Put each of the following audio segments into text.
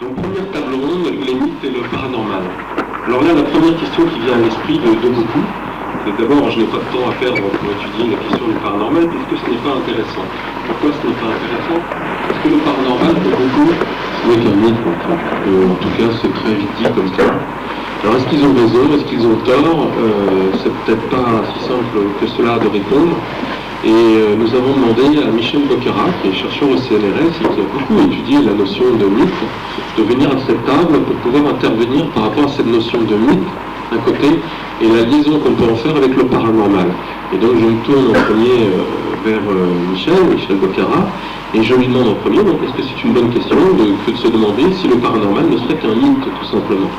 Donc première table ronde, les mythes et le paranormal. Alors là, la première question qui vient à l'esprit de beaucoup, c'est d'abord, je n'ai pas de temps à perdre pour étudier la question du paranormal, puisque ce n'est pas intéressant. Pourquoi ce n'est pas intéressant? Parce que le paranormal, pour beaucoup, ce n'est qu'un mythe, en fait. En tout cas, c'est très vite dit comme ça. Alors est-ce qu'ils ont raison? Est-ce qu'ils ont tort? C'est peut-être pas si simple que cela de répondre. Et nous avons demandé à Michel Boccara, qui est chercheur au CNRS et qui a beaucoup étudié la notion de mythe, de venir à cette table pour pouvoir intervenir par rapport à cette notion de mythe, d'un côté, et la liaison qu'on peut en faire avec le paranormal. Et donc je me tourne en premier vers Michel Boccara, et je lui demande en premier, donc est-ce que c'est une bonne question que de se demander si le paranormal ne serait qu'un mythe, tout simplement?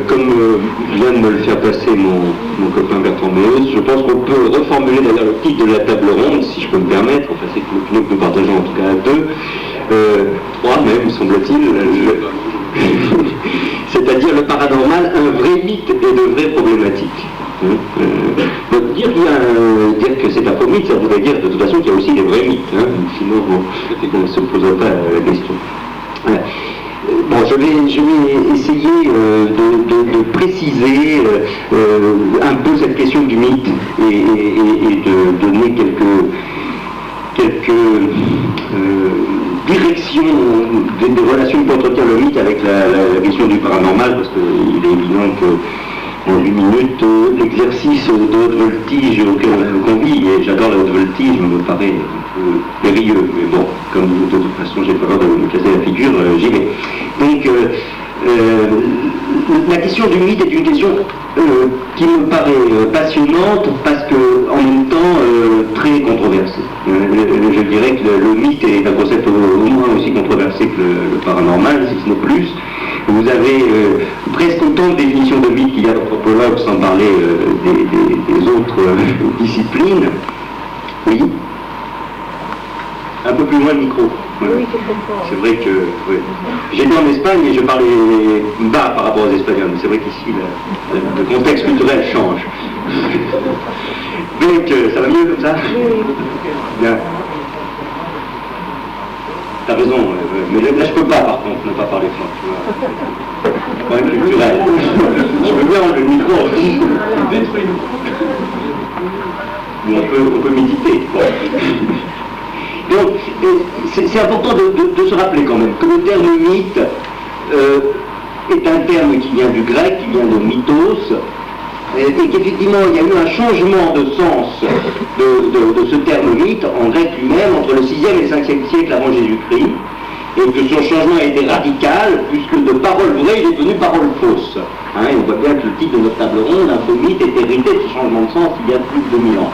Comme vient de me le faire passer mon copain Bertrand Meuse, je pense qu'on peut reformuler d'ailleurs le titre de la table ronde, si je peux me permettre, enfin c'est que nous partageons en tout cas trois même, semble-t-il, c'est-à-dire le paranormal, un vrai mythe et de vraies problématiques. Donc dire que c'est un faux mythe, ça voudrait dire de toute façon qu'il y a aussi des vrais mythes, sinon on ne se poserait pas la question. Bon, je vais essayer de préciser un peu cette question du mythe et de donner quelques directions des relations qu'entretient le mythe avec la question du paranormal, parce qu'il est évident que en 8 minutes, l'exercice de haute voltige auquel on vit, et j'adore la haute voltige, me paraît un peu périlleux, mais bon, comme de toute façon j'ai pas peur de me casser la figure, j'y vais. Donc, la question du mythe est une question qui me paraît passionnante parce que, en même temps, très controversée. Je dirais que le mythe est un concept au moins aussi controversé que le paranormal, si ce n'est plus. Vous avez presque autant de définitions de mythe qu'il y a d'anthropologues, sans parler des autres disciplines. Oui. Un peu plus loin le micro. Oui, c'est vrai que oui. J'étais en Espagne et je parlais bas par rapport aux Espagnols, mais c'est vrai qu'ici le contexte culturel change. Donc ça va mieux comme ça? Bien. T'as raison, mais là je peux pas par contre ne pas parler fort, tu vois. Problème culturel. Je veux bien enlever le micro. Ou on peut méditer. Bon. Donc, c'est important de se rappeler quand même que le terme mythe est un terme qui vient du grec, qui vient de mythos, et qu'effectivement il y a eu un changement de sens de ce terme mythe en grec lui-même entre le 6e et le 5e siècle avant Jésus-Christ, et que son changement a été radical, puisque de parole vraie il est devenu parole fausse. Et on voit bien que le titre de notre table ronde, un faux mythe, est hérité de ce changement de sens il y a plus de 2000 ans.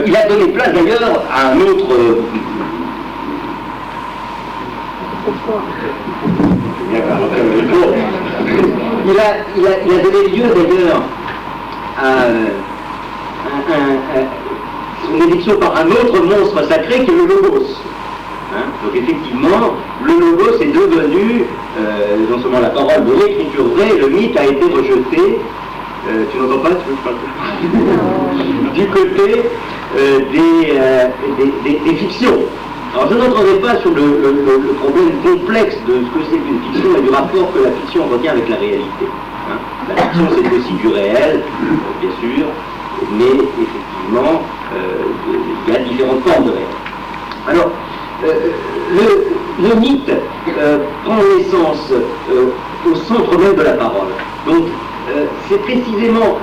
Il a donné place d'ailleurs à un autre... Il a donné lieu d'ailleurs à son édiction par un autre monstre sacré qui est le logos. Donc effectivement, le logos est devenu, non seulement la parole de l'écriture vraie, le mythe a été rejeté. Tu n'entends pas? Tu veux que je parle? Du côté des fictions. Alors je n'entrerai pas sur le problème complexe de ce que c'est qu'une fiction et du rapport que la fiction retient avec la réalité. La fiction c'est aussi du réel, bien sûr, mais effectivement il y a différentes formes de réel. Alors le mythe prend naissance au centre même de la parole. Donc c'est précisément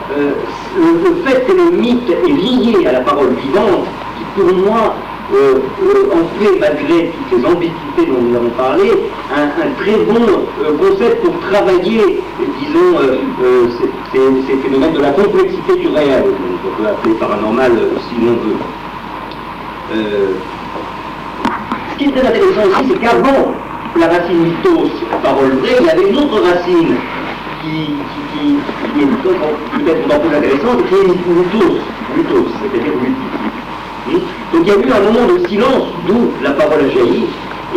le fait que le mythe est lié à la parole vivante qui, pour moi, en fait, malgré toutes les ambiguïtés dont nous avons parlé, un très bon concept pour travailler, disons, ces phénomènes de la complexité du réel, qu'on peut appeler paranormal si l'on veut. Ce qui est très intéressant aussi, c'est qu'avant la racine mythos, parole vraie, il y avait une autre racine qui est peut-être encore plus intéressante, qui est mythos, c'est-à-dire multiple. Donc il y a eu un moment de silence d'où la parole a jailli,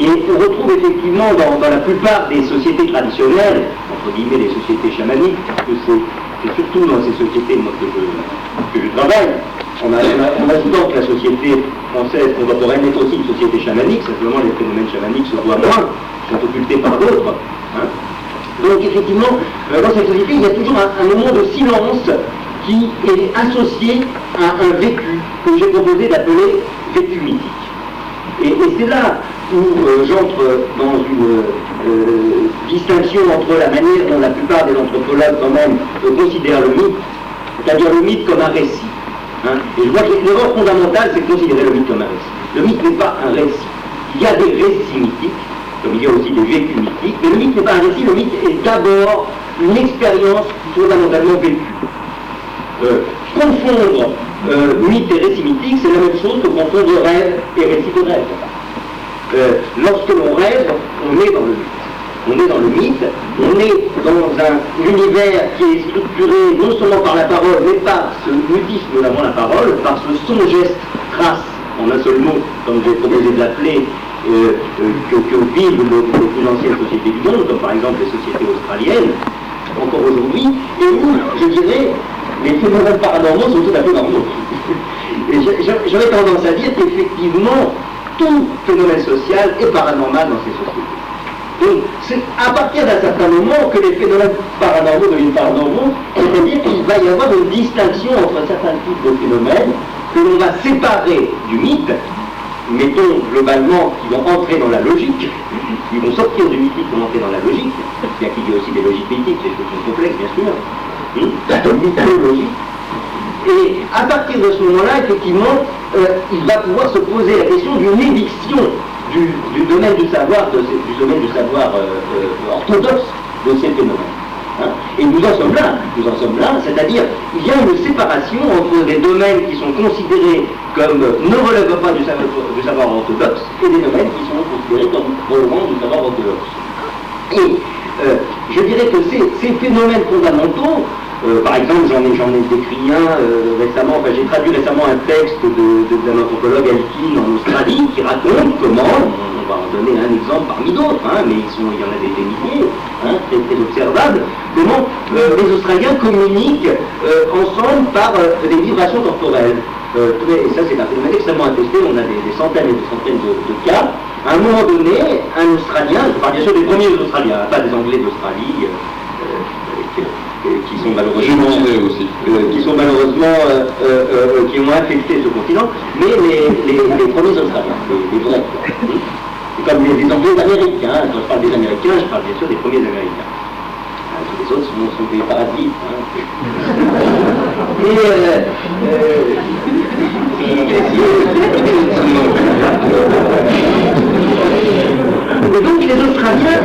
et on retrouve effectivement dans la plupart des sociétés traditionnelles, entre guillemets les sociétés chamaniques, que c'est surtout dans ces sociétés moi, que je travaille, en ajoutant que la société française contemporaine est aussi une société chamanique, simplement les phénomènes chamaniques se voient moins, sont occultés par d'autres. Hein. Donc effectivement, dans cette société, il y a toujours un moment de silence qui est associé à un vécu que j'ai proposé d'appeler vécu mythique. Et c'est là où j'entre dans une distinction entre la manière dont la plupart des anthropologues quand même considèrent le mythe, c'est-à-dire le mythe comme un récit. Hein. Et je vois que l'erreur fondamentale, c'est de considérer le mythe comme un récit. Le mythe n'est pas un récit. Il y a des récits mythiques, comme il y a aussi des vécus mythiques, mais le mythe n'est pas un récit, le mythe est d'abord une expérience fondamentalement vécue. Confondre mythe et récit mythique, c'est la même chose que confondre rêve et récit de rêve. Lorsque l'on rêve, on est dans le mythe. On est dans le mythe, on est dans un univers qui est structuré non seulement par la parole, mais par ce mutisme d'avant la parole, par ce son, geste, trace, en un seul mot, comme j'ai proposé de l'appeler, que vivent les plus anciennes sociétés du monde, comme par exemple les sociétés australiennes, encore aujourd'hui, et où, je dirais, les phénomènes paranormaux sont tout à fait normaux. Et j'aurais tendance à dire qu'effectivement, tout phénomène social est paranormal dans ces sociétés. Donc, c'est à partir d'un certain moment que les phénomènes paranormaux deviennent paranormaux, c'est-à-dire qu'il va y avoir une distinction entre certains types de phénomènes que l'on va séparer du mythe, mettons globalement, qui vont entrer dans la logique, qui vont sortir du mythique pour entrer dans la logique, bien qu'il y ait aussi des logiques mythiques, des choses complexes bien sûr, mythologique. Et à partir de ce moment-là, effectivement, il va pouvoir se poser la question d'une éviction du domaine du savoir, orthodoxe de ces phénomènes. Hein. Et nous en sommes là, c'est-à-dire il y a une séparation entre des domaines qui sont considérés comme ne relèvent pas du savoir orthodoxe et des domaines qui sont considérés comme relevant du savoir orthodoxe. Et je dirais que ces phénomènes fondamentaux, par exemple, j'en ai décrit un récemment, j'ai traduit récemment un texte d'un anthropologue Elkin en Australie qui raconte comment, on va en donner un exemple parmi d'autres, hein, mais il y en a des milliers, hein, très observables, comment les Australiens communiquent ensemble par des vibrations corporelles. Et ça, c'est un phénomène extrêmement attesté, on a des centaines et des centaines de cas. À un moment donné, un Australien, je parle bien sûr des premiers Australiens, pas des Anglais d'Australie, qui sont malheureusement qui ont infecté ce continent, mais les premiers Australiens, les vrais. C'est comme les Anglais d'Amérique, hein. Quand je parle des Américains, je parle bien sûr des premiers Américains. Tous les autres sont des parasites. Et donc les Australiens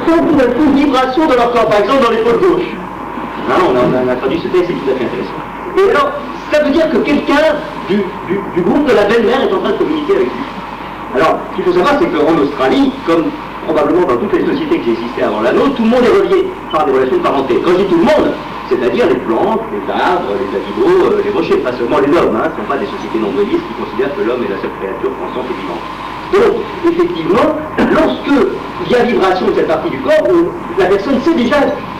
sentent une vibration de leur corps, par exemple dans l'épaule gauche. Hein, on a traduit ce texte, c'est tout à fait intéressant. Et alors, ça veut dire que quelqu'un du groupe de la belle-mère est en train de communiquer avec lui. Alors, ce qu'il faut savoir, c'est qu'en Australie, comme probablement dans toutes les sociétés qui existaient avant la nôtre, tout le monde est relié par des relations de parenté. Quand je dis tout le monde, c'est-à-dire les plantes, les arbres, les animaux, les rochers, pas seulement les hommes, hein, ce ne sont pas des sociétés nombrilistes qui considèrent que l'homme est la seule créature pensante et vivante. Donc, effectivement, lorsque il y a vibration de cette partie du corps, la personne sait déjà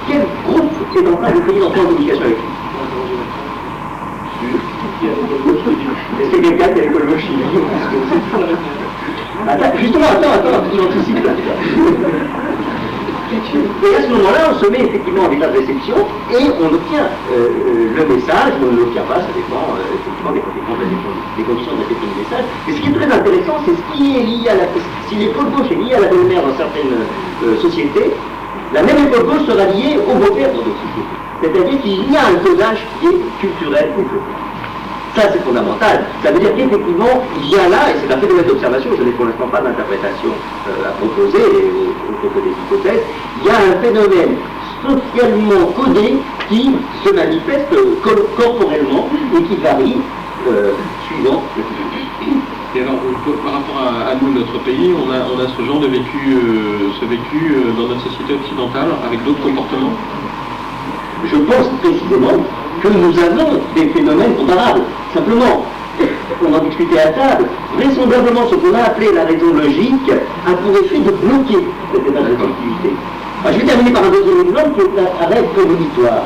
quel groupe est en train de tenir en communication avec lui. Est-ce que quelqu'un qui a l'écologie? Attends, j'anticipe là. Et à ce moment-là, on se met effectivement en état de réception et on obtient le message, ou on ne l'obtient pas, ça dépend effectivement des conditions de réception du message. Mais ce qui est très intéressant, c'est ce qui est lié à si l'épaule gauche est liée à la belle-mère dans certaines sociétés, la même épaule gauche sera liée au beau-père dans d'autres sociétés. C'est-à-dire qu'il y a un codage qui est culturel ou culturel. Ça, c'est fondamental. Ça veut dire qu'effectivement, il y a là, et c'est un phénomène d'observation, je n'ai pour l'instant pas d'interprétation à proposer, autre que des hypothèses, il y a un phénomène socialement codé qui se manifeste corporellement et qui varie suivant le public. Et alors, par rapport à nous, notre pays, on a ce genre de vécu, dans notre société occidentale, avec d'autres comportements. Je pense précisément que nous avons des phénomènes comparables. Simplement, on en discutait à table, vraisemblablement ce qu'on a appelé la raison logique a pour effet de bloquer cet état de réceptivité. Je vais terminer par un deuxième exemple qui est un rêve prémonitoire,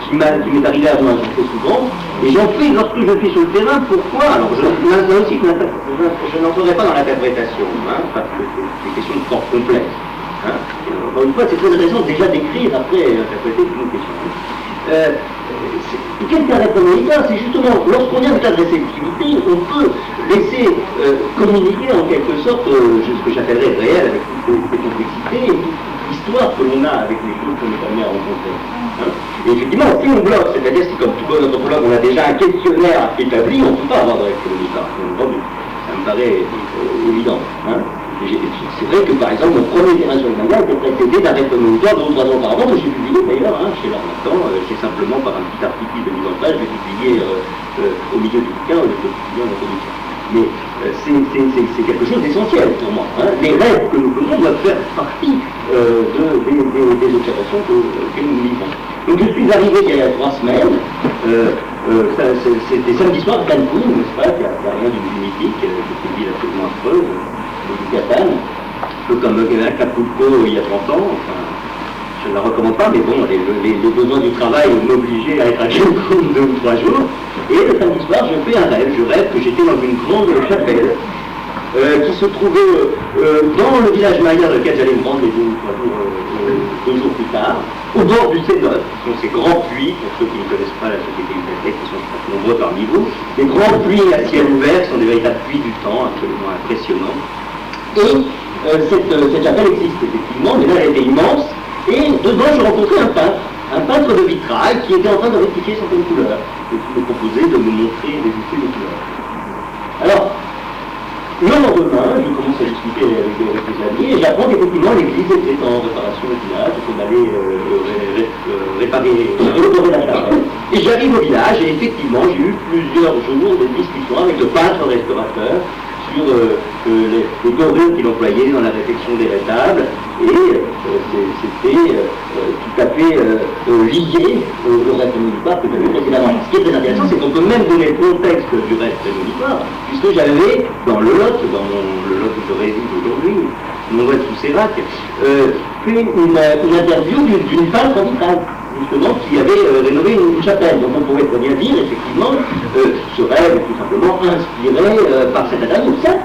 qui m'est arrivé à moi très souvent, et j'en fais lorsque je suis sur le terrain. Pourquoi? Alors là aussi, je n'entrerai pas dans l'interprétation, parce que c'est une question de forme complexe. Encore une fois, c'est très intéressant déjà d'écrire, après interpréter toutes nos questions. Qu'est-ce qu'un rétromédical? C'est justement, lorsqu'on vient de cas de réceptivité, on peut laisser communiquer en quelque sorte ce que j'appellerais réel, avec toutes les complexités et toute l'histoire que l'on a avec les choses qu'on est amené à rencontrer. Et effectivement, si on bloque, c'est-à-dire si comme tout bon anthropologue, on a déjà un questionnaire établi, on ne peut pas avoir de rétromédical. Ça me paraît évident. C'est vrai que par exemple, mon premier terrain sur les mangas était précédé d'un rétromédical 2 ou 3 ans auparavant, que j'ai publié d'ailleurs chez l'Armatan, c'est simplement par un petit article de mise en page, j'ai publié au milieu du bouquin, je l'ai publié en introduction. Mais c'est quelque chose d'essentiel pour moi. Les rêves que nous faisons doivent faire partie des observations que nous vivons. Donc je suis arrivé il y a 3 semaines, c'était samedi soir à Cancun, n'est-ce pas, il n'y a rien d'une mythique, c'est une ville absolument affreuse, de Yucatan, un peu comme Acapulco il y a 30 ans, enfin, je ne la recommande pas, mais bon, les besoins du travail m'obligeaient à être à Cancun 2 ou 3 jours, et le samedi soir je fais un rêve, je rêve que j'étais dans une grande chapelle, qui se trouvait dans le village maya dans lequel j'allais me rendre les 2 ou 3 jours, 2 jours plus tard, au bord du Cénote, ce sont ces grands puits, pour ceux qui ne connaissent pas la société italienne, qui sont nombreux parmi vous, des grands puits à ciel ouvert, qui sont des véritables puits du temps, absolument impressionnants. Et cette chapelle existe effectivement, mais là elle était immense, et dedans je rencontrais un peintre de vitrail qui était en train de rectifier certaines couleurs, et qui me proposait de me montrer des effets de couleurs. Alors, le lendemain, je commence à discuter avec des amis et j'apprends qu'effectivement l'église était en réparation au village, qu'on allait restaurer la chapelle. Et j'arrive au village et effectivement j'ai eu plusieurs jours de discussions avec le peintre restaurateur sur les dorures qu'il employait dans la réfection des rétables, et c'était tout à fait lié au reste monitoire que j'avais précédemment. Ce qui est très intéressant, c'est qu'on peut même donner le contexte du reste monitoire, puisque j'avais dans le Lot, le Lot où je réside aujourd'hui, mon Lot sous Sérac, fait une interview d'une peintre en vitrail, justement, qui avait rénové une chapelle. Donc on pourrait très bien dire, effectivement, ce rêve est tout simplement inspiré par cette interview, certes,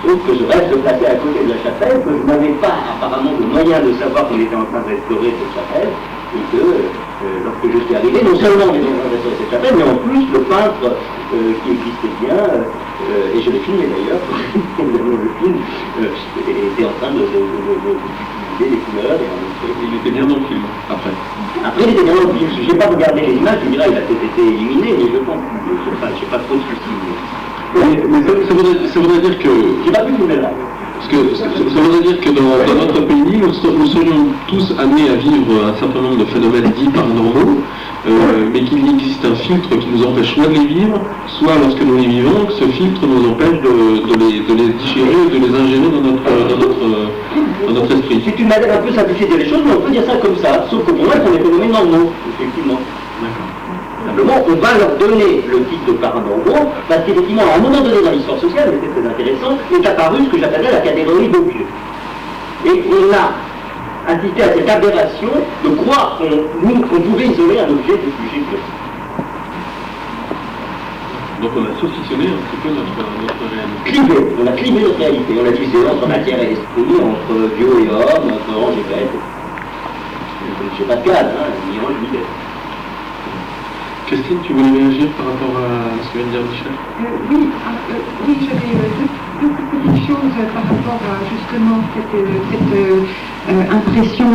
sauf que ce rêve se plaçait à côté de la chapelle, que je n'avais pas apparemment de moyen de savoir qu'on était en train de restaurer cette chapelle, et que lorsque je suis arrivé, non seulement on était en train de restaurer cette chapelle, mais en plus le peintre qui existait bien, et je l'ai filmé d'ailleurs, le film était en train de les couleurs, et il était bien dans le film, après. Après, il était bien dans le film. Je n'ai pas regardé les images, je me dirais, il a peut-être été éliminé, mais je pense, je n'ai pas trop de soucis. Mais ça voudrait dire que... J'ai pas pu filmer là. Parce que ça voudrait dire que dans notre pays, nous serions tous amenés à vivre un certain nombre de phénomènes dits paranormaux, mais qu'il existe un filtre qui nous empêche soit de les vivre, soit lorsque nous les vivons, que ce filtre nous empêche de les digérer, de les ingérer dans notre esprit. C'est une manière un peu simplifiée de dire les choses, mais on peut dire ça comme ça, sauf que pour moi, ce sont des phénomènes normaux, effectivement. D'accord. Simplement, on va leur donner le titre de paranormaux, parce qu'effectivement, à un moment donné dans l'histoire sociale, c'était très intéressant, est apparu ce que j'appellerais la catégorie d'objet. Et on a assisté à cette aberration de croire qu'on pouvait isoler un objet de sujet classique. Donc on a saucissonné un petit peu notre réalité. Clivé, on a clivé notre réalité, on a divisé entre matière et esprit, entre Dieu et homme, entre ange et bête. Je ne sais pas de cadre, ni ange ni bête. Christine, tu voulais réagir par rapport à ce que vient de dire Michel? Oui, j'avais deux petites choses par rapport à justement cette impression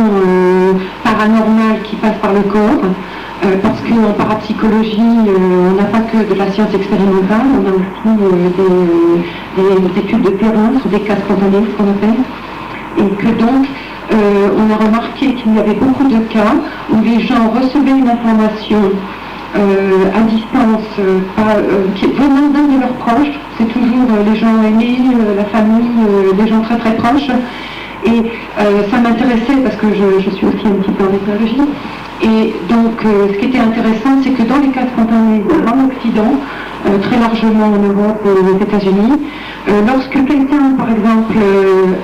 paranormale qui passe par le corps. Parce qu'en parapsychologie, on n'a pas que de la science expérimentale, on a aussi des études de terrain sur des cas spontanés, ce qu'on appelle. Et que donc, on a remarqué qu'il y avait beaucoup de cas où les gens recevaient une information à distance, venant d'un de leurs proches, c'est toujours les gens aimés, la famille, des gens très très proches. Et ça m'intéressait parce que je suis aussi un petit peu en ethnologie. Et donc, ce qui était intéressant, c'est que dans les cas spontanés en Occident, très largement en Europe et aux États-Unis, lorsque quelqu'un, par exemple,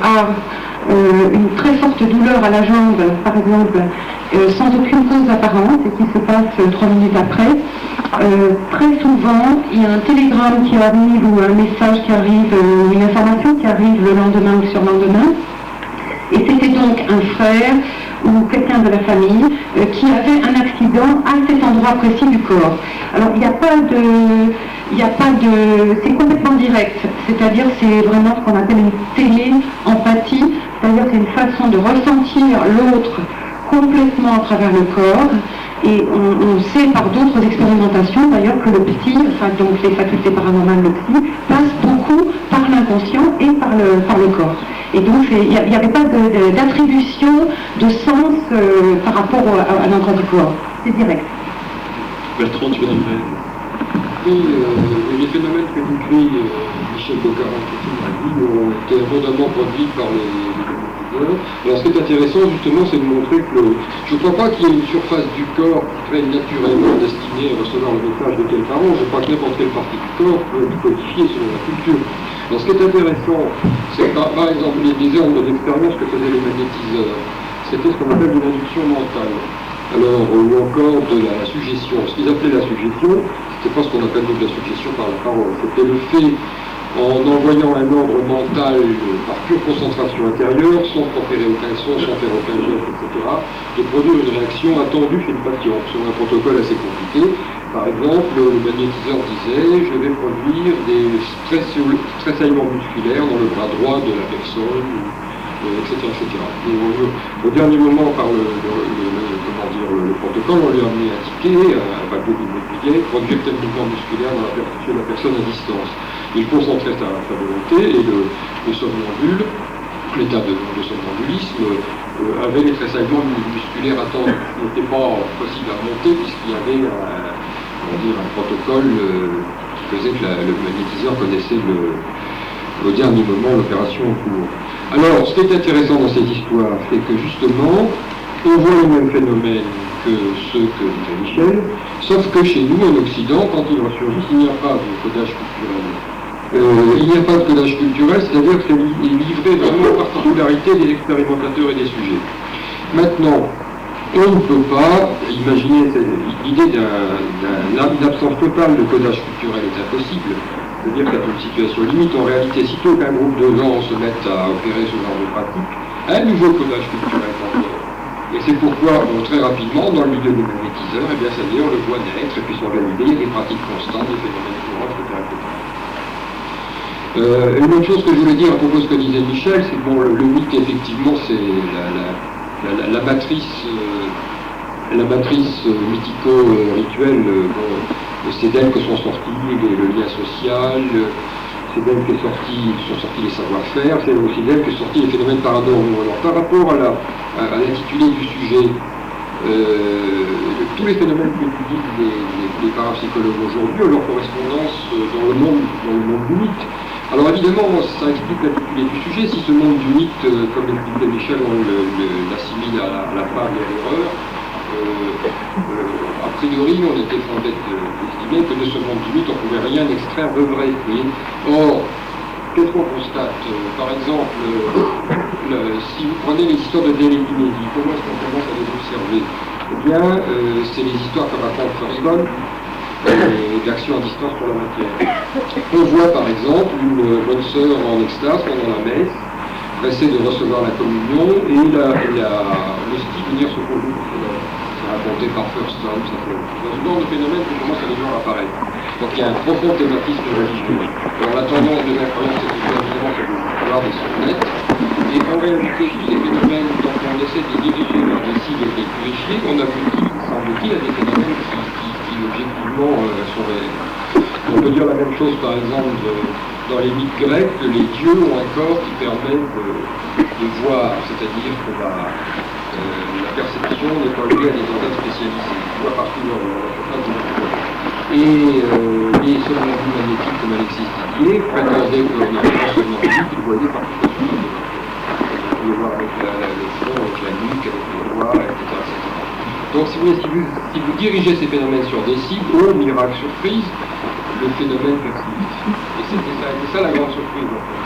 a une très forte douleur à la jambe, par exemple, sans aucune cause apparente, et qui se passe 3 minutes après. Très souvent, il y a un télégramme qui arrive, ou un message qui arrive, une information qui arrive le lendemain ou sur lendemain. Et c'était donc un frère ou quelqu'un de la famille qui avait un accident à cet endroit précis du corps. Alors il n'y a pas de, c'est complètement direct, c'est-à-dire c'est vraiment ce qu'on appelle une télé-empathie, c'est-à-dire c'est une façon de ressentir l'autre complètement à travers le corps. Et on sait par d'autres expérimentations d'ailleurs que le psy, enfin donc les facultés paranormales, le psy, passe beaucoup par l'inconscient et par le corps. Et donc il n'y avait pas d'attribution de sens par rapport à l'endroit du corps. C'est direct. Bertrand, tu veux dire? Oui, les phénomènes que décrit Michel Boccarat ont été abondamment produits par les magnétiseurs. Alors ce qui est intéressant justement, c'est de montrer que je ne crois pas qu'il y ait une surface du corps qui serait naturellement destinée à recevoir le message de quelqu'un. Je crois que n'importe quelle partie du corps peut être codifiée selon la culture. Alors ce qui est intéressant, c'est par exemple les hommes d'expérience que faisaient les magnétiseurs. C'était ce qu'on appelle de l'induction mentale. Alors, ou encore de la suggestion. Ce qu'ils appelaient la suggestion, c'était pas ce qu'on appelle donc la suggestion par la parole. C'était le fait, en envoyant un ordre mental par pure concentration intérieure, sans proférer aucun son, sans faire aucun geste, etc., de produire une réaction attendue chez le patient, sur un protocole assez compliqué. Par exemple, le magnétiseur disait, je vais produire des tressaillements musculaires dans le bras droit de la personne, etc. Et au dernier moment, par le protocole, on lui a amené un ticket, un bateau de billets, produire tel mouvement musculaire chez la personne à distance. Il concentrait sa volonté et le somnambule, l'état de somnambulisme, avait les tressaillements musculaires attendus. Ce n'était pas possible à monter puisqu'il y avait un protocole qui faisait que le magnétiseur connaissait au dernier moment l'opération en cours. Alors, ce qui est intéressant dans cette histoire, c'est que justement, on voit le même phénomène que ceux que disait Michel, sauf que chez nous, en Occident, quand ils ressurgissent, il n'y a pas de codage culturel. Il n'y a pas de codage culturel, c'est-à-dire que c'est livré vraiment aux particularités des expérimentateurs et des sujets. Maintenant, on ne peut pas imaginer l'idée d'une absence totale de codage culturel est impossible. C'est-à-dire qu'il y a une situation limite. En réalité, sitôt qu'un groupe de gens se mettent à opérer ce genre de pratique, un nouveau codage culturel s'opère. Et c'est pourquoi, très rapidement, dans le milieu des magnétiseurs, eh bien, ça y est, on le voit naître, et puis s'organiser, il y a des pratiques constantes, des phénomènes courants, etc. Une autre chose que je voulais dire à propos de ce que disait Michel, c'est que bon, le mythe, effectivement, c'est la matrice mythico-rituelle. C'est d'elle que sont sortis le lien social, c'est d'elle que sont sortis les savoir-faire, c'est aussi d'elle que sont sortis les phénomènes paranormaux. Alors par rapport à l'intitulé du sujet, tous les phénomènes qu'étudient les parapsychologues aujourd'hui ont leur correspondance dans le monde du mythe. Alors évidemment, ça explique l'intitulé du sujet. Si ce monde du mythe, comme l'expliquait Michel, on l'assimile à la fable et à l'erreur, a priori, on était fondé d'estimer que de ce monde du mythe, on ne pouvait rien extraire de vrai. Or, qu'est-ce qu'on constate? Par exemple, si vous prenez les histoires de télékinésie, comment est-ce qu'on commence à les observer? Eh bien, c'est les histoires que raconte Thurston, d'action à distance sur la matière. On voit par exemple une bonne sœur en extase pendant la messe, pressée de recevoir la communion, et l'hostie venir se conduire. Raconté par Thurston, ça fait ce genre de phénomène qui commence à devoir apparaître. Donc il y a un profond thématisme religieux. Alors la tendance de l'incroyance, c'est évidemment de vouloir des sonnettes. Et en réalité, tous ces phénomènes, quand on essaie de les diriger vers des cibles et de les purifier, on aboutit, semble-t-il, à des phénomènes qui objectivement sont réels. On peut dire la même chose, par exemple, dans les mythes grecs, que les dieux ont un corps qui permet de voir, c'est-à-dire que la perception n'est pas liée à des organes spécialisés. On voit partout dans la surface du monde. Et les somnambules magnétiques comme Alexis Didier prétendaient qu'on avait non seulement vu qu'ils voyaient partout sur la surface du monde. On pouvait voir avec le front, avec la nuque, avec le doigt, etc. Donc si vous dirigez ces phénomènes sur des cibles, au miracle surprise, le phénomène persiste. Et c'était ça la grande surprise en fait.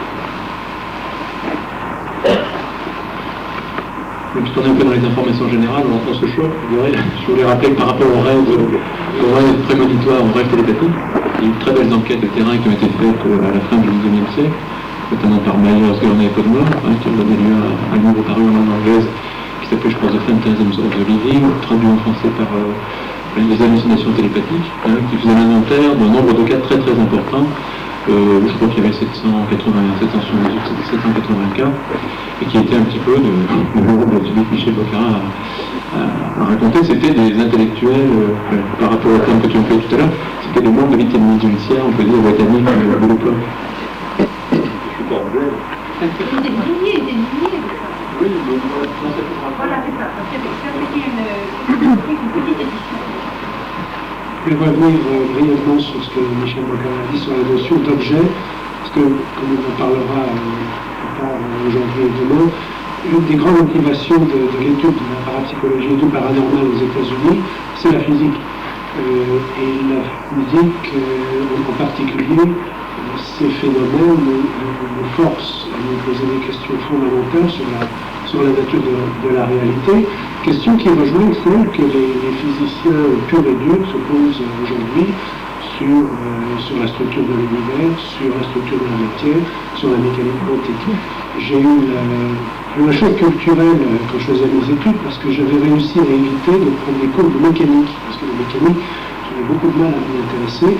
je tournais un peu dans les informations générales, on se chauffe, je voulais rappeler que par rapport aux rêves prémonitoires, aux rêves télépathiques, il y a eu de très belles enquêtes de terrain qui ont été faites à la fin du XIXe siècle, notamment par Myers, Gurney et Podmore, qui ont donné lieu à un livre paru en langue anglaise qui s'appelle, je pense, The Phantasms of the Living, traduit en français par les hallucinations télépathiques, qui faisait l'inventaire d'un nombre de cas très très importants. Je crois qu'il y avait 780 cas, et qui était un petit peu de celui que Michel Boccarat a raconté. C'était des intellectuels, par rapport au thème que tu as fait tout à l'heure, c'était des membres de l'Italie judiciaire, on peut dire, britannique de l'époque. Oui, voilà, c'est ça. Une petite édition. Je vais revenir brièvement sur ce que Michel Boccarat a dit sur la notion d'objet, parce que, comme on en parlera plus tard aujourd'hui et demain, une des grandes motivations de l'étude de la parapsychologie et du paranormal aux États-Unis, c'est la physique. Et la physique, en particulier, ces phénomènes nous forcent à nous poser des questions fondamentales sur la nature de la réalité, questions qui rejoignent celles que les physiciens purs et durs se posent aujourd'hui sur la structure de l'univers, sur la structure de la matière, sur la mécanique quantique. J'ai eu un choc culturel quand je faisais mes études, parce que j'avais réussi à éviter de prendre des cours de mécanique, parce que la mécanique, j'avais beaucoup de mal à m'y intéresser.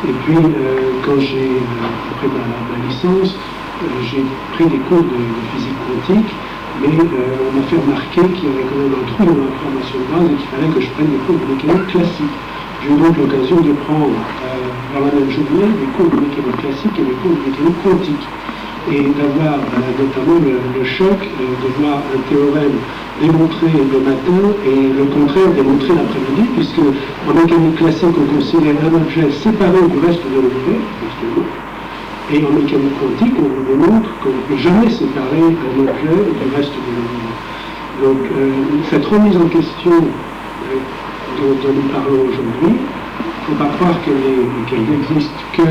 Et puis, quand j'ai, après ma licence, j'ai pris des cours de physique quantique, mais on m'a fait remarquer qu'il y avait quand même un trou dans l'information de base et qu'il fallait que je prenne des cours de mécanique classique. J'ai eu donc l'occasion de prendre, dans la même journée, des cours de mécanique classique et des cours de mécanique quantique. Et d'avoir notamment le choc de voir un théorème démontré le matin et le contraire démontré l'après-midi, puisque en mécanique classique on considère un objet séparé du reste de l'univers, et en mécanique quantique on démontre qu'on ne peut jamais séparer un objet du reste de l'univers. Donc cette remise en question dont nous parlons aujourd'hui, il ne faut pas croire qu'elle n'existe que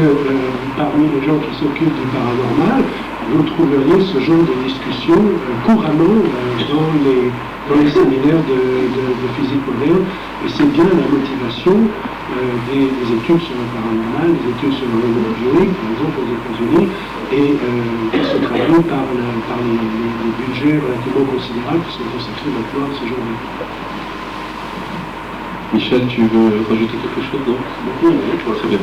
parmi les gens qui s'occupent du paranormal. Vous trouveriez ce genre de discussion couramment dans les séminaires de physique moderne, et c'est bien la motivation des études sur le paranormal, des études sur le monde bionique, par exemple aux États-Unis, et qui se traduit par les budgets relativement considérables qui sont consacrés maintenant à ce genre d'études. Michel, tu veux rajouter quelque chose? Non? Oui, très bien.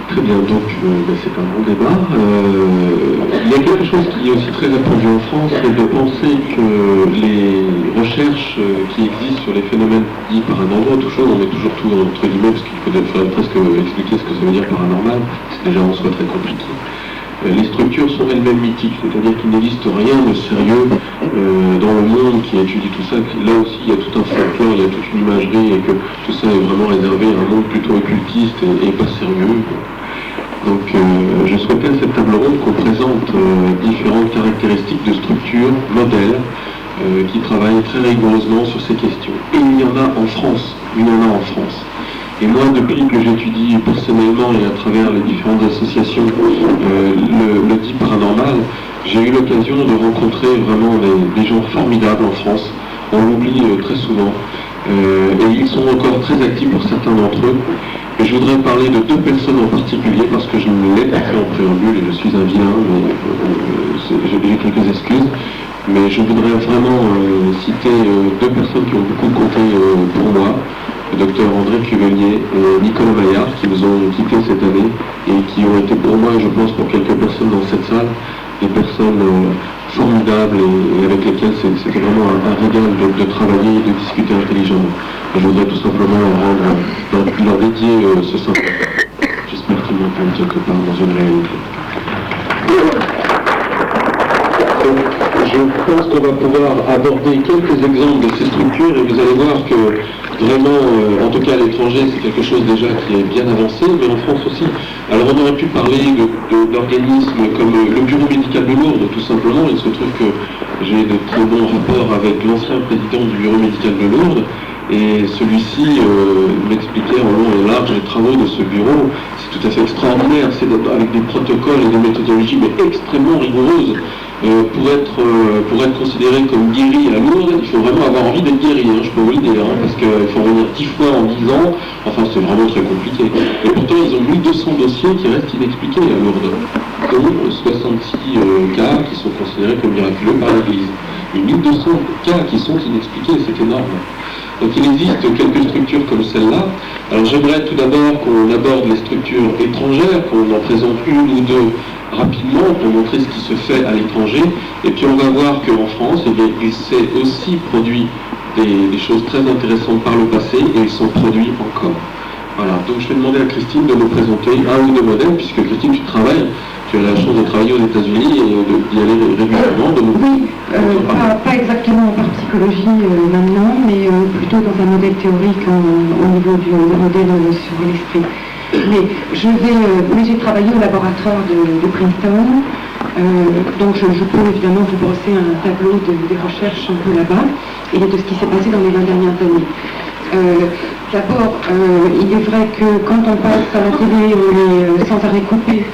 Très bien, donc c'est un bon débat. Il y a quelque chose qui est aussi très répandu en France, c'est de penser que les recherches qui existent sur les phénomènes dits paranormaux, on met toujours tout entre guillemets, parce qu'il faudrait presque expliquer ce que ça veut dire paranormal, c'est déjà en soi très compliqué. Les structures sont elles-mêmes mythiques, c'est-à-dire qu'il n'existe rien de sérieux dans le monde qui étudie tout ça. Là aussi, il y a tout un folklore, il y a toute une imagerie, et que tout ça est vraiment réservé à un monde plutôt occultiste et pas sérieux. Donc je souhaitais à cette table ronde qu'on présente différentes caractéristiques de structures, modèles, qui travaillent très rigoureusement sur ces questions. Et il y en a en France, Et moi, depuis que j'étudie personnellement et à travers les différentes associations le dit paranormal, j'ai eu l'occasion de rencontrer vraiment des gens formidables en France. On l'oublie très souvent. Et ils sont encore très actifs pour certains d'entre eux. Et je voudrais parler de deux personnes en particulier, parce que je ne l'ai pas fait en préambule et je suis un vilain, mais j'ai quelques excuses. Mais je voudrais vraiment citer deux personnes qui ont beaucoup compté pour moi. Le docteur André Cuvelier et Nicolas Maillard, qui nous ont quittés cette année et qui ont été pour moi, et je pense pour quelques personnes dans cette salle, des personnes formidables et avec lesquelles c'était vraiment un régal de travailler et de discuter intelligemment. Et je voudrais tout simplement leur dédier ce symposium. J'espère qu'ils m'entendent quelque part dans une réalité. Je pense qu'on va pouvoir aborder quelques exemples de ces structures et vous allez voir que vraiment, en tout cas à l'étranger, c'est quelque chose déjà qui est bien avancé, mais en France aussi. Alors on aurait pu parler d'organismes comme le Bureau médical de Lourdes, tout simplement. Il se trouve que j'ai de très bons rapports avec l'ancien président du Bureau médical de Lourdes, et celui-ci m'expliquait en long et large les travaux de ce bureau. C'est tout à fait extraordinaire, c'est avec des protocoles et des méthodologies mais extrêmement rigoureuses. pour être considéré comme guéri à Lourdes, il faut vraiment avoir envie d'être guéri, je peux vous le dire, parce qu'il faut revenir 10 fois en 10 ans, enfin c'est vraiment très compliqué. Et pourtant ils ont 1200 dossiers qui restent inexpliqués à Lourdes, dont 66 cas qui sont considérés comme miraculeux par l'Église. 1200 cas qui sont inexpliqués, c'est énorme. Donc il existe quelques structures comme celle-là. Alors j'aimerais tout d'abord qu'on aborde les structures étrangères, qu'on en présente une ou deux rapidement pour montrer ce qui se fait à l'étranger. Et puis on va voir qu'en France, eh bien, il s'est aussi produit des choses très intéressantes par le passé et ils sont produits encore. Voilà, donc je vais demander à Christine de nous présenter un ou deux modèles, puisque Christine, tu travailles, tu as la chance de travailler aux États-Unis et d'y aller régulièrement. Oui, pas exactement en psychologie maintenant, mais plutôt dans un modèle théorique au niveau du modèle sur l'esprit. Mais j'ai travaillé au laboratoire de Princeton, donc je peux évidemment vous brosser un tableau des recherches un peu là-bas et de ce qui s'est passé dans les 20 dernières années. D'abord, il est vrai que quand on passe à la télé, on est sans arrêt coupé,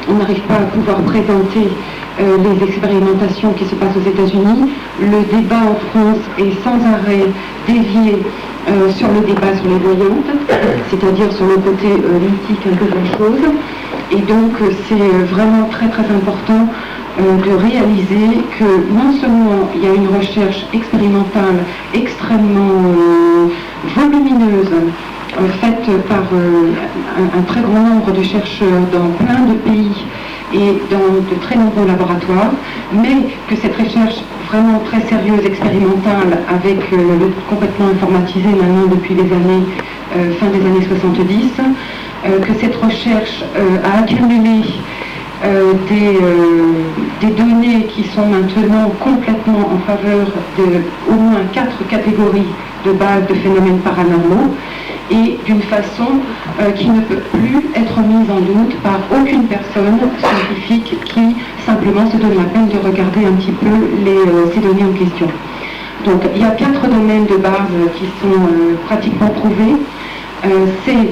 on n'arrive pas à pouvoir présenter les expérimentations qui se passent aux États-Unis. Le débat en France est sans arrêt dévié sur le débat sur les voyantes, c'est-à-dire sur le côté mythique un peu de la chose. Et donc c'est vraiment très très important de réaliser que non seulement il y a une recherche expérimentale extrêmement volumineuse, faite par un très grand nombre de chercheurs dans plein de pays et dans de très nombreux laboratoires, mais que cette recherche vraiment très sérieuse, expérimentale, avec complètement informatisée maintenant depuis les années, fin des années 70, que cette recherche a accumulé des données qui sont maintenant complètement en faveur de au moins 4 catégories de base de phénomènes paranormaux et d'une façon qui ne peut plus être mise en doute par aucune personne scientifique qui simplement se donne la peine de regarder un petit peu ces données en question. Donc il y a 4 domaines de base qui sont pratiquement prouvés. C'est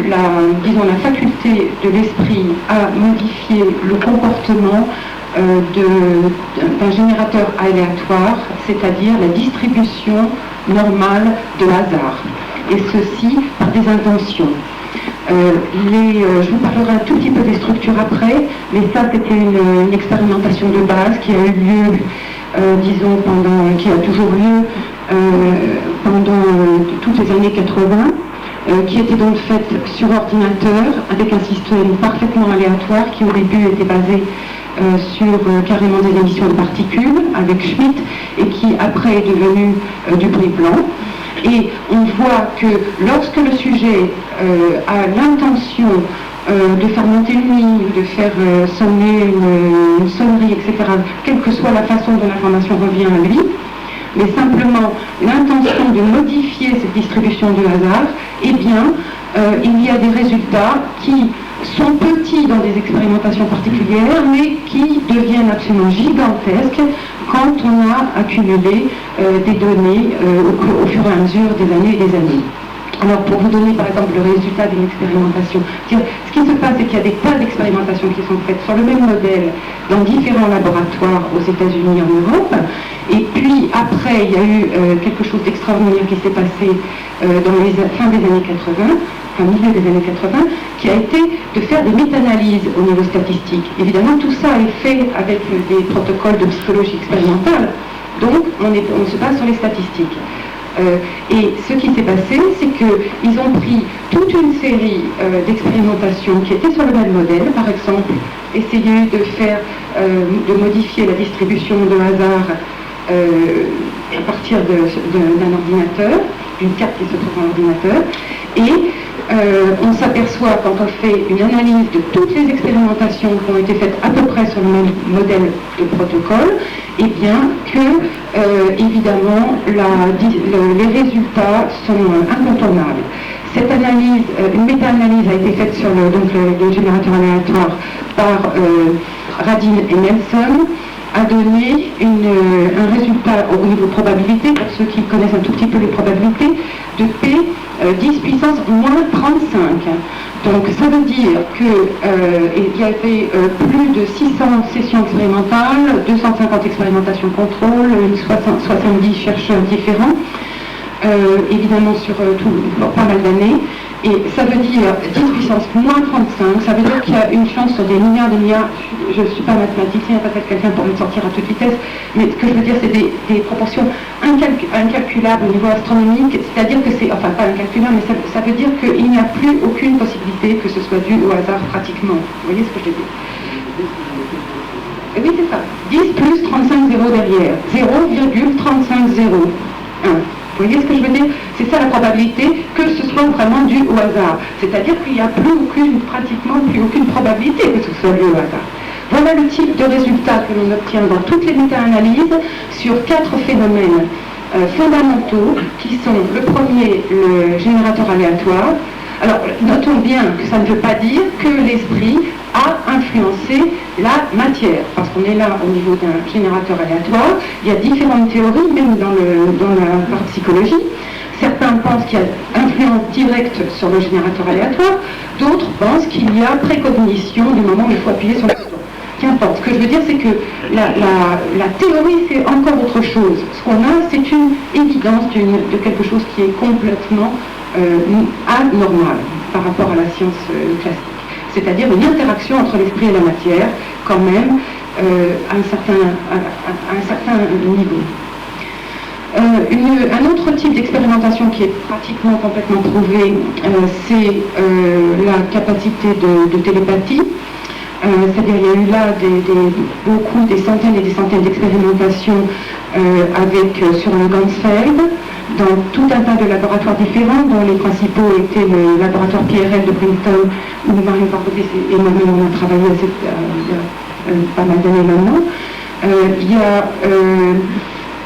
la faculté de l'esprit à modifier le comportement d'un générateur aléatoire, c'est-à-dire la distribution normale de hasard, et ceci par des intentions. Je vous parlerai un tout petit peu des structures après, mais ça c'était une expérimentation de base qui a eu lieu, qui a toujours lieu pendant toutes les années 80, qui était donc faite sur ordinateur avec un système parfaitement aléatoire qui au début était basé sur carrément des émissions de particules avec Schmitt et qui après est devenu du bruit blanc. Et on voit que lorsque le sujet a l'intention de faire monter une ligne, de faire sonner une sonnerie, etc., quelle que soit la façon dont l'information revient à lui, mais simplement l'intention de modifier cette distribution de hasard, eh bien, il y a des résultats qui sont petits dans des expérimentations particulières, mais qui deviennent absolument gigantesques quand on a accumulé des données au fur et à mesure des années et des années. Alors pour vous donner par exemple le résultat d'une expérimentation, ce qui se passe c'est qu'il y a des tas d'expérimentations qui sont faites sur le même modèle dans différents laboratoires aux États-Unis et en Europe, et puis après il y a eu quelque chose d'extraordinaire qui s'est passé dans les fin des années 80, enfin milieu des années 80, qui a été de faire des méta-analyses au niveau statistique. Évidemment tout ça est fait avec des protocoles de psychologie expérimentale, donc on se base sur les statistiques. Et ce qui s'est passé, c'est qu'ils ont pris toute une série d'expérimentations qui étaient sur le même modèle, par exemple, essayer de modifier la distribution de hasard à partir d'un ordinateur, d'une carte qui se trouve dans l'ordinateur, et on s'aperçoit quand on fait une analyse de toutes les expérimentations qui ont été faites à peu près sur le même modèle de protocole, et bien que évidemment les résultats sont incontournables. Cette analyse, une méta-analyse a été faite sur le générateur aléatoire par Radin et Nelson, a donné un résultat au niveau de probabilité, pour ceux qui connaissent un tout petit peu les probabilités, de P 10 puissance moins 35. Donc ça veut dire qu'il y avait plus de 600 sessions expérimentales, 250 expérimentations contrôle, 70 chercheurs différents, évidemment sur pas mal d'années. Et ça veut dire 10 puissance moins 35, ça veut dire qu'il y a une chance sur des milliards de milliards. Je ne suis pas mathématicien, peut-être quelqu'un pourrait me sortir à toute vitesse, mais ce que je veux dire, c'est des proportions incalculables au niveau astronomique, c'est-à-dire que c'est, enfin pas incalculable, mais ça veut dire qu'il n'y a plus aucune possibilité que ce soit dû au hasard pratiquement. Vous voyez ce que je veux dire? Oui, c'est ça. 10 plus 35 zéros derrière. 0,350. Vous voyez ce que je veux dire? C'est ça la probabilité que ce soit vraiment dû au hasard. C'est-à-dire qu'il n'y a pratiquement plus aucune probabilité que ce soit dû au hasard. Voilà le type de résultat que l'on obtient dans toutes les méta-analyses sur 4 phénomènes fondamentaux qui sont le premier, le générateur aléatoire. Alors, notons bien que ça ne veut pas dire que l'esprit a influencé la matière, parce qu'on est là au niveau d'un générateur aléatoire. Il y a différentes théories, même dans la parapsychologie. Certains pensent qu'il y a influence directe sur le générateur aléatoire, d'autres pensent qu'il y a précognition du moment où il faut appuyer sur le bouton. Qu'importe. Ce que je veux dire, c'est que la théorie, c'est encore autre chose. Ce qu'on a, c'est une évidence de quelque chose qui est complètement anormal par rapport à la science classique. C'est-à-dire une interaction entre l'esprit et la matière, quand même, à un certain niveau. Un autre type d'expérimentation qui est pratiquement complètement prouvé, c'est la capacité de télépathie. C'est-à-dire il y a eu là des centaines et des centaines d'expérimentations sur le Ganzfeld, dans tout un tas de laboratoires différents, dont les principaux étaient le laboratoire PRL de Princeton, où Marion Pardovis et moi-même on a travaillé il y a pas mal d'années maintenant.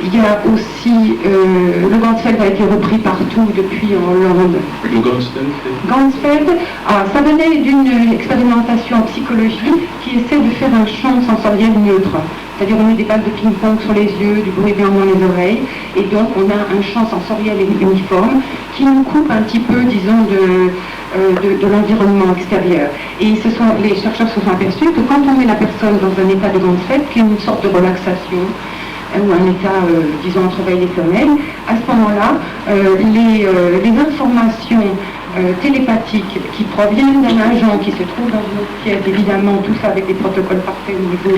Il y a aussi, le Ganzfeld a été repris partout depuis en Hollande. Le Ganzfeld, ça venait d'une expérimentation en psychologie qui essaie de faire un champ sensoriel neutre. C'est-à-dire on met des balles de ping-pong sur les yeux, du bruit blanc dans les oreilles, et donc on a un champ sensoriel uniforme qui nous coupe un petit peu, disons, de l'environnement extérieur. Et les chercheurs se sont aperçus que quand on met la personne dans un état de Ganzfeld, qui est une sorte de relaxation, ou un état, disons, entre veille et sommeil, à ce moment-là, les informations télépathiques qui proviennent d'un agent qui se trouve dans une autre pièce, évidemment, tout ça avec des protocoles parfaits au niveau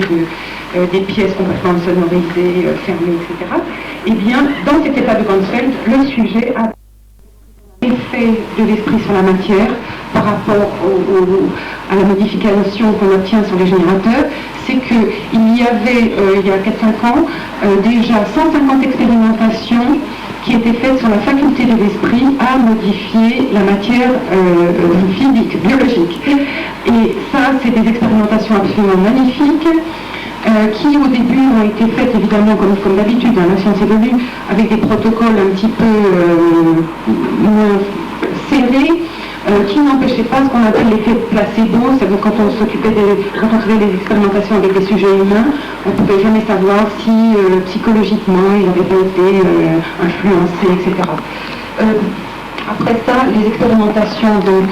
des pièces complètement sonorisées, fermées, etc., eh bien, dans cet état de Ganzfeld, le sujet a l'effet de l'esprit sur la matière par rapport à la modification qu'on obtient sur les générateurs, c'est qu'il y avait, il y a 4-5 ans, déjà 150 expérimentations qui étaient faites sur la faculté de l'esprit à modifier la matière physique, biologique. Et ça, c'est des expérimentations absolument magnifiques, qui au début ont été faites évidemment comme d'habitude, la science évolue, avec des protocoles un petit peu moins serrés, qui n'empêchait pas ce qu'on appelle l'effet placebo, c'est-à-dire quand on faisait des expérimentations avec des sujets humains, on ne pouvait jamais savoir si psychologiquement ils n'avaient pas été influencés, etc. Après ça, les expérimentations donc,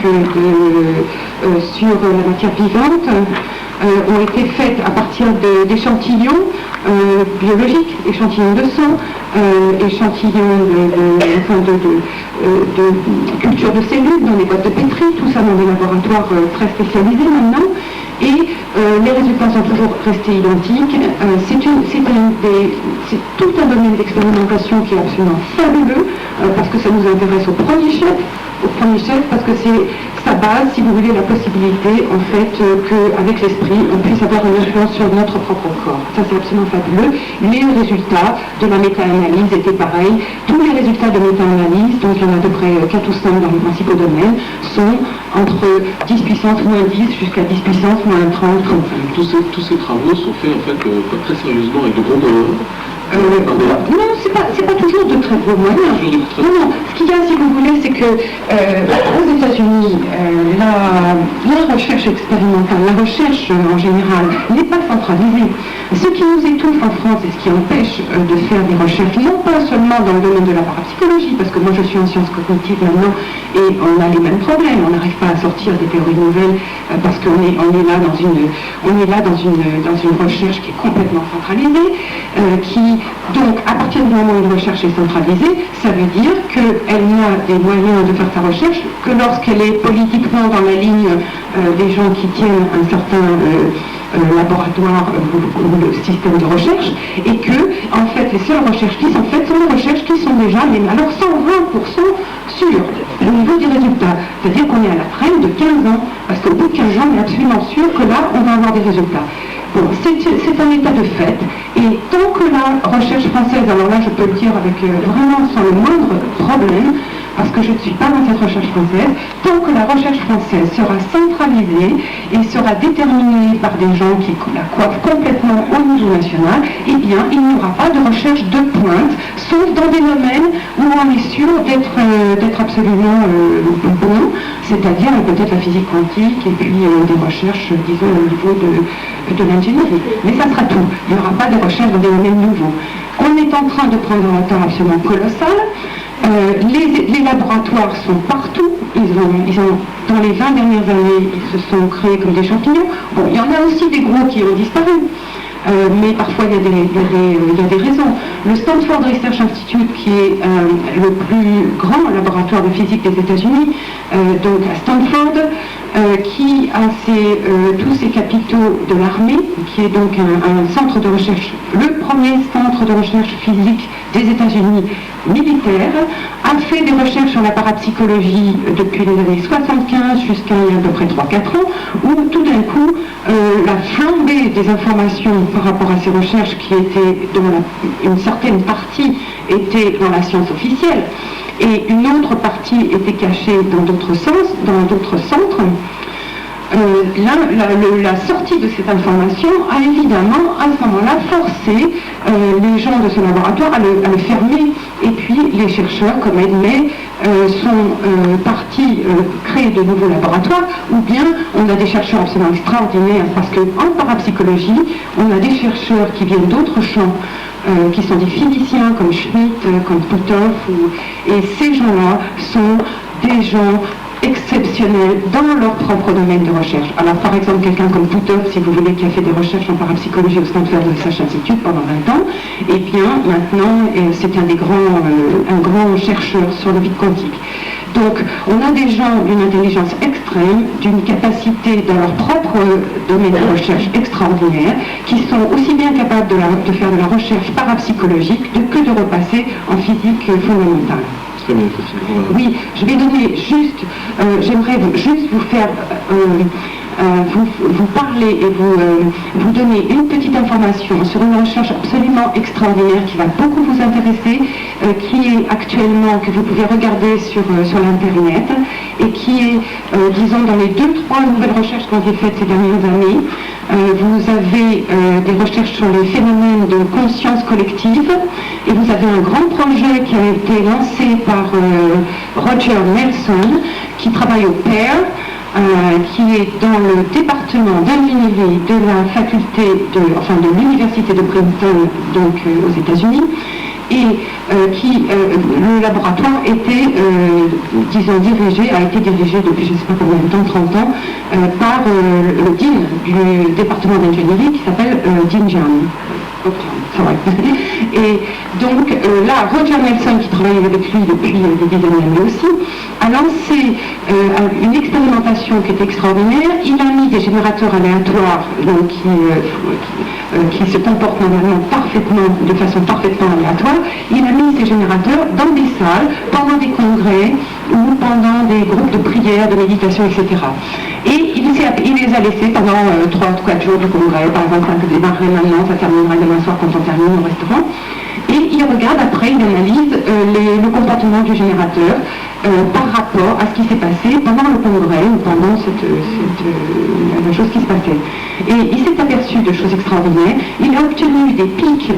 sur la matière vivante ont été faites à partir d'échantillons biologiques, échantillons de sang, échantillons de culture de cellules dans les boîtes de pétri, tout ça dans des laboratoires très spécialisés maintenant. Et les résultats sont toujours restés identiques. C'est tout un domaine d'expérimentation qui est absolument fabuleux, parce que ça nous intéresse au premier chef, parce que c'est sa base, si vous voulez, la possibilité, en fait, qu'avec l'esprit, on puisse avoir une influence sur notre propre corps. Ça, c'est absolument fabuleux. Les résultats de la méta-analyse étaient pareils. Tous les résultats de méta-analyse, donc il y en a à peu près 4 ou 5 dans les principaux domaines, sont entre 10 puissance moins 10 jusqu'à 10 puissance moins 30, 35. Tous ces travaux sont faits, en fait, très sérieusement avec de gros moyens. Non, c'est pas toujours de très gros moyens. Non, ce qu'il y a, si vous voulez, c'est que aux États-Unis, la recherche expérimentale, la recherche en général, n'est pas centralisée. Ce qui nous étouffe en France et ce qui empêche de faire des recherches, non pas seulement dans le domaine de la parapsychologie, parce que moi je suis en sciences cognitives maintenant et on a les mêmes problèmes, on n'arrive pas à sortir des théories nouvelles parce qu'on est là dans une recherche qui est complètement centralisée, donc à partir du moment où une recherche est centralisée, ça veut dire qu'elle n'a des moyens de faire sa recherche que lorsqu'elle est politiquement dans la ligne des gens qui tiennent un certain laboratoire ou le système de recherche, et que en fait les seules recherches qui sont faites sont des recherches qui sont déjà, mais alors 120% sûres au niveau des résultats. C'est-à-dire qu'on est à la traîne de 15 ans, parce qu'au bout de 15 ans, on est absolument sûr que là, on va avoir des résultats. Bon, c'est un état de fait, et tant que la recherche française, alors là je peux le dire avec vraiment sans le moindre problème, parce que je ne suis pas dans cette recherche française, tant que la recherche française sera centralisée et sera déterminée par des gens qui la coiffent complètement au niveau national, eh bien il n'y aura pas de recherche de pointe, sauf dans des domaines où on est sûr d'être absolument bon, c'est-à-dire peut-être la physique quantique et puis des recherches, disons, au niveau de l'ingénierie. Mais ça sera tout. Il n'y aura pas de recherche dans des domaines nouveaux. On est en train de prendre un retard absolument colossal. Les laboratoires sont partout. Ils ont, dans les 20 dernières années, ils se sont créés comme des champignons. Bon, il y en a aussi des gros qui ont disparu. Mais parfois il y a des raisons. Le Stanford Research Institute, qui est le plus grand laboratoire de physique des États-Unis, donc à Stanford, qui a tous ses capitaux de l'armée, qui est donc un centre de recherche, le premier centre de recherche physique des États-Unis militaire, a fait des recherches sur la parapsychologie depuis les années 75 jusqu'à il y a à peu près 3-4 ans, où tout d'un coup, la flambée des informations par rapport à ces recherches qui étaient, dont une certaine partie était dans la science officielle, et une autre partie était cachée dans d'autres sens, dans d'autres centres. La sortie de cette information a évidemment à ce moment-là forcé les gens de ce laboratoire à le fermer, et puis les chercheurs comme Edmey sont partis créer de nouveaux laboratoires, ou bien on a des chercheurs absolument extraordinaires, parce qu'en parapsychologie on a des chercheurs qui viennent d'autres champs, qui sont des physiciens comme Schmidt, comme Puthoff, et ces gens-là sont des gens exceptionnels dans leur propre domaine de recherche. Alors par exemple quelqu'un comme Puthoff, si vous voulez, qui a fait des recherches en parapsychologie au Stanford Research Institute pendant 20 ans, et bien maintenant c'est un grand chercheur sur le vide quantique. Donc on a des gens d'une intelligence extrême, d'une capacité dans leur propre domaine de recherche extraordinaire, qui sont aussi bien capables de faire de la recherche parapsychologique que de repasser en physique fondamentale. Oui, je vais donner juste, j'aimerais juste vous faire, vous parler et vous donner une petite information sur une recherche absolument extraordinaire qui va beaucoup vous intéresser, qui est actuellement, que vous pouvez regarder sur l'internet, et qui est, disons, dans les 2-3 nouvelles recherches qui ont été faites ces dernières années. Vous avez des recherches sur les phénomènes de conscience collective, et vous avez un grand projet qui a été lancé par Roger Nelson, qui travaille au PEAR, qui est dans le département d'ingénierie de la faculté de l'université de Princeton, donc aux États-Unis, et le laboratoire a été dirigé depuis je ne sais pas combien de temps, 30 ans, par le dean du département d'ingénierie qui s'appelle Dean John. Et donc là, Roger Nelson, qui travaille avec lui depuis des dizaines d'années aussi, a lancé une expérimentation qui est extraordinaire. Il a mis des générateurs aléatoires, donc qui se comportent normalement de façon parfaitement aléatoire. Il a mis ces générateurs dans des salles, pendant des congrès ou pendant des groupes de prière, de méditation, etc. Et il les a laissés pendant 3-4 jours de congrès. Par exemple, ça démarrerait maintenant, ça terminera demain soir quand on termine au restaurant. Et il regarde après, il analyse le comportement du générateur. par rapport à ce qui s'est passé pendant le congrès ou pendant la chose qui se passait. Et il s'est aperçu de choses extraordinaires. Il a obtenu des pics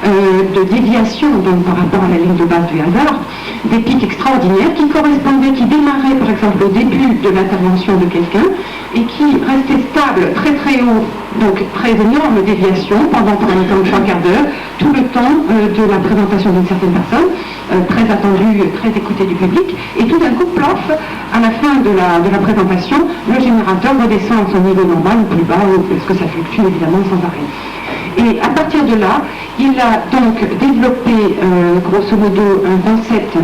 de déviation donc par rapport à la ligne de base du hasard, des pics extraordinaires qui correspondaient, qui démarraient par exemple au début de l'intervention de quelqu'un et qui restaient stables très très haut, donc très énorme déviation pendant par exemple 3 quarts d'heure, tout le temps de la présentation d'une certaine personne, très attendue, très écoutée du public, et tout d'un coup, plof, à la fin de la présentation, le générateur redescend à son niveau normal ou plus bas, parce que ça fluctue évidemment sans arrêt. Et à partir de là, il a donc développé, grosso modo, un concept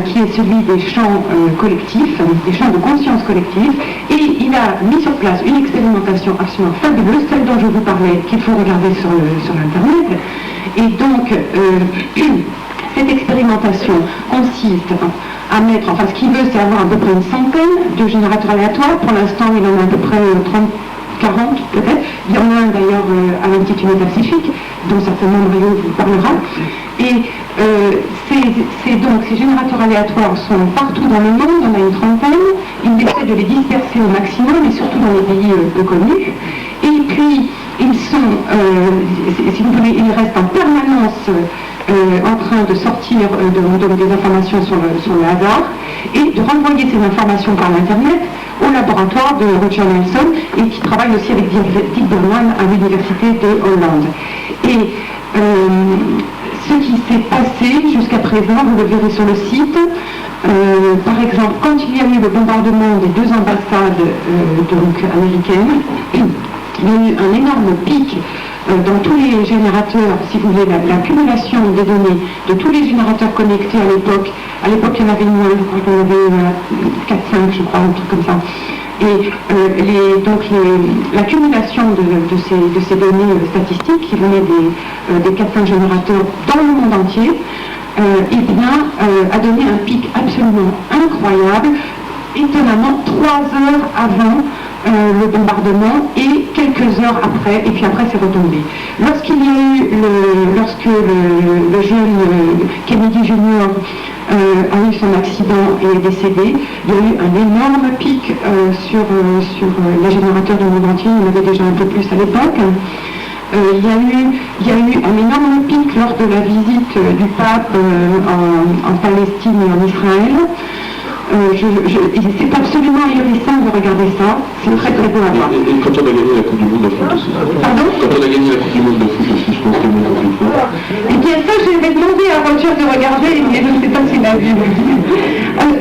qui est celui des champs collectifs, des champs de conscience collective, et il a mis sur place une expérimentation absolument fabuleuse, celle dont je vous parlais, qu'il faut regarder sur Internet. Et donc, cette expérimentation consiste à mettre, enfin ce qu'il veut, c'est avoir à peu près une centaine de générateurs aléatoires. Pour l'instant, il en a à peu près 40 peut-être. Il y en a un d'ailleurs à l'Institut métapsychique, dont certainement Mario vous parlera. Et donc ces générateurs aléatoires sont partout dans le monde, on a une trentaine. Il essaie de les disperser au maximum, et surtout dans les pays peu connus. Et puis, ils sont, si vous voulez, ils restent en permanence en train de sortir des informations sur le hasard et de renvoyer ces informations par l'Internet au laboratoire de Roger Nelson, et qui travaille aussi avec Dick Burnham à l'Université de Hollande. Et ce qui s'est passé jusqu'à présent, vous le verrez sur le site, par exemple, quand il y a eu le bombardement des 2 ambassades donc américaines, il y a eu un énorme pic dans tous les générateurs, si vous voulez, l'accumulation des données de tous les générateurs connectés à l'époque. À l'époque, il y en avait moins, je crois qu'il y en avait 4-5, je crois, un truc comme ça. Et l'accumulation de ces données statistiques qui venaient des 4-5 générateurs dans le monde entier, a donné un pic absolument incroyable, étonnamment 3 heures avant le bombardement et quelques heures après, et puis après c'est retombé. Lorsque le jeune Kennedy Jr. A eu son accident et est décédé, il y a eu un énorme pic sur les générateurs du monde entier. Il y en avait déjà un peu plus à l'époque. Il y a eu un énorme pic lors de la visite du pape en Palestine et en Israël. C'est absolument ahurissant de regarder ça, c'est très très beau à voir. Et quand on a gagné la Coupe du Monde de foot aussi. Pardon ? Quand on a gagné la Coupe du Monde de foot aussi, je pense que c'est beaucoup plus fort. Eh bien ça, je vais demander à Roger de regarder, mais je ne sais pas s'il a vu.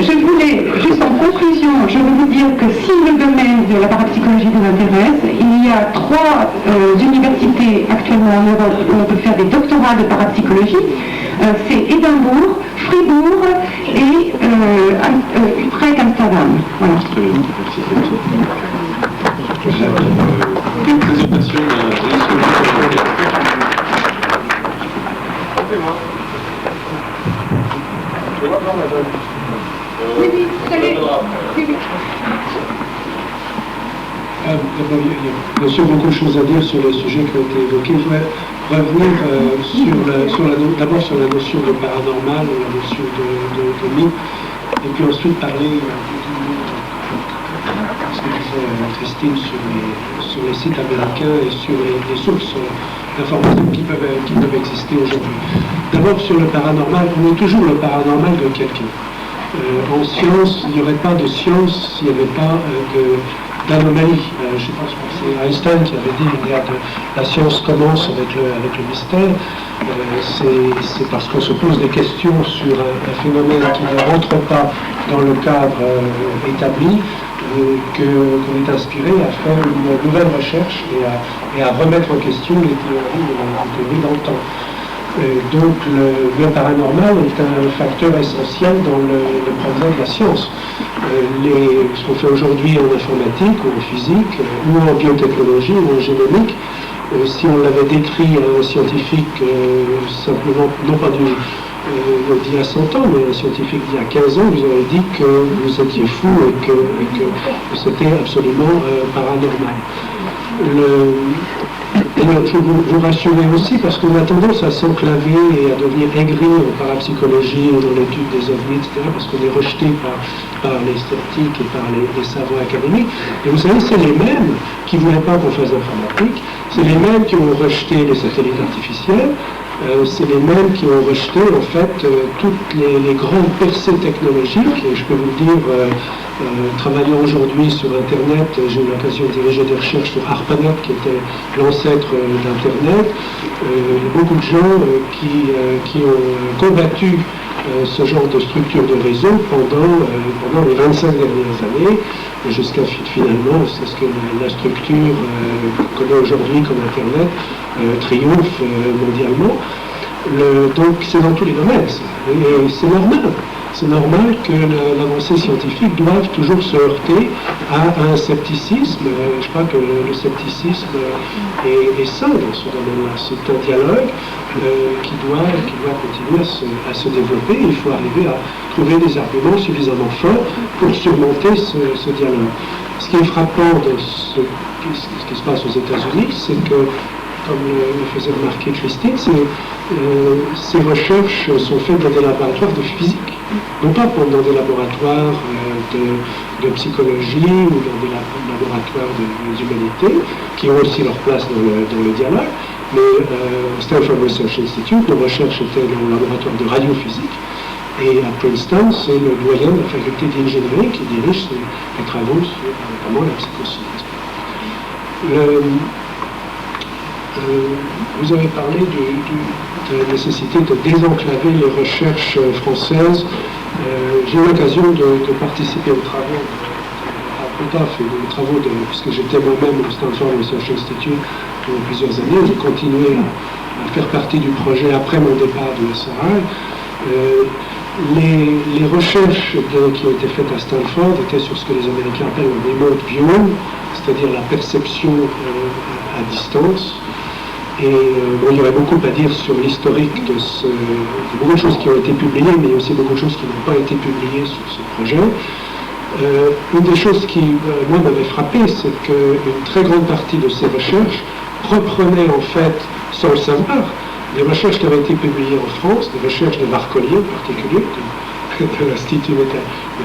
Je voulais, juste en conclusion, je veux vous dire que si le domaine de la parapsychologie vous intéresse, il y a 3 universités actuellement en Europe où on peut faire des doctorats de parapsychologie. C'est Édimbourg, Fribourg et Utrecht, Amsterdam. Voilà. Une présentation d'un D'abord, il y a bien sûr beaucoup de choses à dire sur les sujets qui ont été évoqués. Je voudrais revenir d'abord sur la notion de paranormal, la notion de mythe, et puis ensuite parler ce que disait Christine sur les sites américains et sur les sources d'informations qui peuvent exister aujourd'hui. D'abord sur le paranormal, on est toujours le paranormal de quelqu'un. En science, il n'y aurait pas de science s'il n'y avait pas d'anomalie. Je pense que c'est Einstein qui avait dit que la science commence avec le mystère. C'est parce qu'on se pose des questions sur un phénomène qui ne rentre pas dans le cadre établi qu'on est inspiré à faire une nouvelle recherche et à remettre en question les théories dans le temps. Donc le paranormal est un facteur essentiel dans le progrès de la science. Ce qu'on fait aujourd'hui en informatique, ou en physique, ou en biotechnologie, ou en génomique, si on l'avait décrit à un scientifique simplement, non pas d'il y a 100 ans, mais un scientifique d'il y a 15 ans, vous aurez dit que vous étiez fou et que c'était absolument paranormal. je veux vous rassurer aussi, parce qu'on a tendance à s'enclaver et à devenir aigri en parapsychologie ou dans l'étude des ovnis, etc., parce qu'on est rejeté par les sceptiques et par les savants académiques. Et vous savez, c'est les mêmes qui ne voulaient pas qu'on fasse d'informatique, c'est les mêmes qui ont rejeté les satellites artificiels, c'est les mêmes qui ont rejeté en fait toutes les grandes percées technologiques. Et je peux vous le dire, travaillant aujourd'hui sur Internet, j'ai eu l'occasion de diriger des recherches sur ARPANET, qui était l'ancêtre d'Internet. Il y a beaucoup de gens qui ont combattu ce genre de structure de réseau pendant les 25 dernières années, jusqu'à finalement, c'est ce que la structure qu'on connaît aujourd'hui comme Internet triomphe mondialement. Donc c'est dans tous les domaines, et c'est normal. C'est normal que l'avancée scientifique doive toujours se heurter à un scepticisme. Je crois que le scepticisme est sain dans ce domaine-là. C'est un dialogue qui doit continuer à se développer. Il faut arriver à trouver des arguments suffisamment forts pour surmonter ce dialogue. Ce qui est frappant de ce qui se passe aux États-Unis, c'est que, comme le faisait remarquer Christine, ces recherches sont faites dans des laboratoires de physique, non pas dans des laboratoires de psychologie ou dans des laboratoires des humanités, qui ont aussi leur place dans le dialogue, mais Stanford Research Institute, nos recherches étaient dans le laboratoire de radiophysique, et à Princeton, c'est le doyen de la faculté d'ingénierie qui dirige les travaux sur notamment la psychoscience. Vous avez parlé de la nécessité de désenclaver les recherches françaises. J'ai eu l'occasion de participer aux travaux à POTAF et aux travaux puisque j'étais moi-même au Stanford Research Institute pendant plusieurs années. J'ai continué à faire partie du projet après mon départ de SRI. Les recherches qui ont été faites à Stanford étaient sur ce que les Américains appellent le remote viewing, c'est-à-dire la perception à distance. Et il y aurait beaucoup à dire sur l'historique de il y a beaucoup de choses qui ont été publiées, mais il y a aussi beaucoup de choses qui n'ont pas été publiées sur ce projet. Une des choses qui, moi, m'avait frappé, c'est qu'une très grande partie de ces recherches reprenait en fait, sans le savoir, des recherches qui avaient été publiées en France, des recherches de Marcolier en particulier, de l'Institut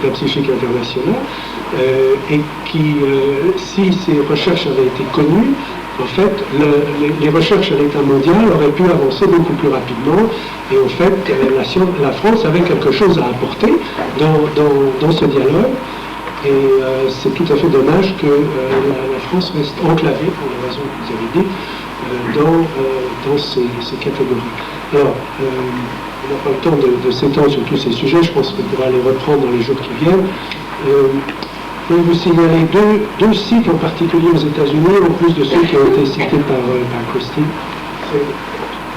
métapsychique international, et qui, si ces recherches avaient été connues, en fait, les recherches à l'état mondial auraient pu avancer beaucoup plus rapidement, et en fait, la France avait quelque chose à apporter dans ce dialogue, et c'est tout à fait dommage que la France reste enclavée, pour les raisons que vous avez dites, dans ces catégories. Alors, on n'a pas le temps de s'étendre sur tous ces sujets, je pense qu'on pourra les reprendre dans les jours qui viennent. Je vais vous signaler deux sites en particulier aux États-Unis, en plus de ceux qui ont été cités par Christine.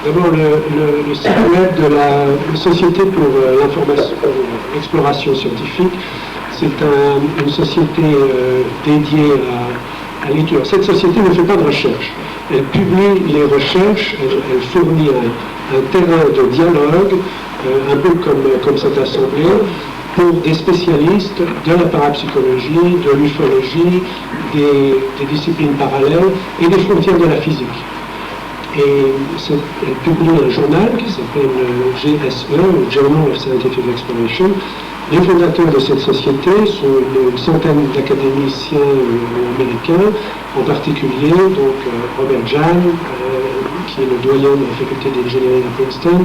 D'abord, le site web de la Société pour l'exploration scientifique. C'est une société dédiée à l'étude. Cette société ne fait pas de recherche. Elle publie les recherches, elle fournit un terrain de dialogue, un peu comme cette assemblée, pour des spécialistes de la parapsychologie, de l'ufologie, des disciplines parallèles et des frontières de la physique. Et elle publie un journal qui s'appelle GSE, le Journal of Scientific Exploration. Les fondateurs de cette société sont une centaine d'académiciens américains, en particulier donc Robert Jahn, qui est le doyen de la faculté d'ingénierie à Princeton,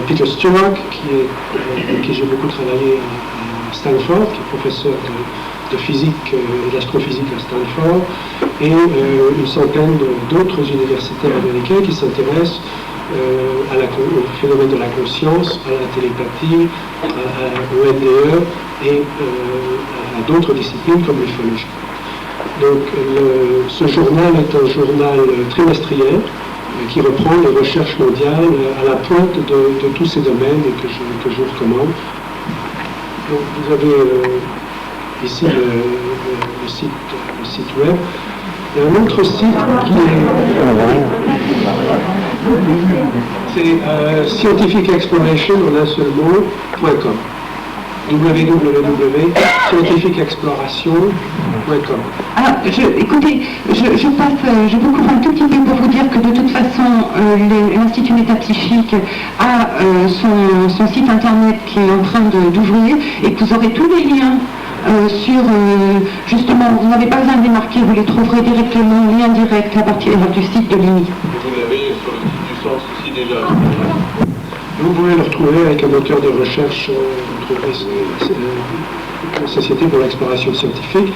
Peter Stewart, avec qui j'ai beaucoup travaillé à Stanford, qui est professeur de physique et d'astrophysique à Stanford, et une centaine d'autres universitaires américains qui s'intéressent au phénomène de la conscience, à la télépathie, au NDE et à d'autres disciplines comme l'ufologie. Donc ce journal est un journal trimestriel qui reprend les recherches mondiales à la pointe de tous ces domaines et que je vous recommande. Donc vous avez ici le site web. Il y a un autre site qui est scientificexploration en un seul mot.com. www.scientifiqueexploration.com. Alors, écoutez, je vous coupe un tout petit peu pour vous dire que de toute façon, l'Institut Métapsychique a son site internet qui est en train d'ouvrir et que vous aurez tous les liens sur, justement, vous n'avez pas besoin de les marquer, vous les trouverez directement, lien direct à partir du site de l'INI. Vous l'avez sur le site du Sens aussi déjà. Vous pouvez le retrouver avec un moteur de recherche, vous trouverez la Société pour l'exploration scientifique.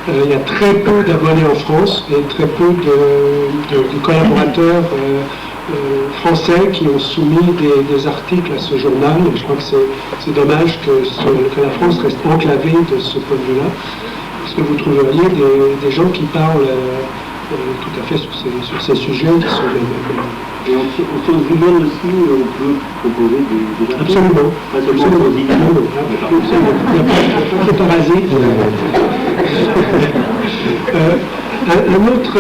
Il y a très peu d'abonnés en France et très peu de collaborateurs français qui ont soumis des articles à ce journal. Et je crois que c'est dommage que la France reste enclavée de ce point de vue-là, parce que vous trouveriez des gens qui parlent tout à fait sur ces sujets qui sont les mêmes. Et en sciences humaines aussi, on peut proposer des articles. Absolument. Pas seulement aux Absolument. Il n'y a pas de parasite. Un autre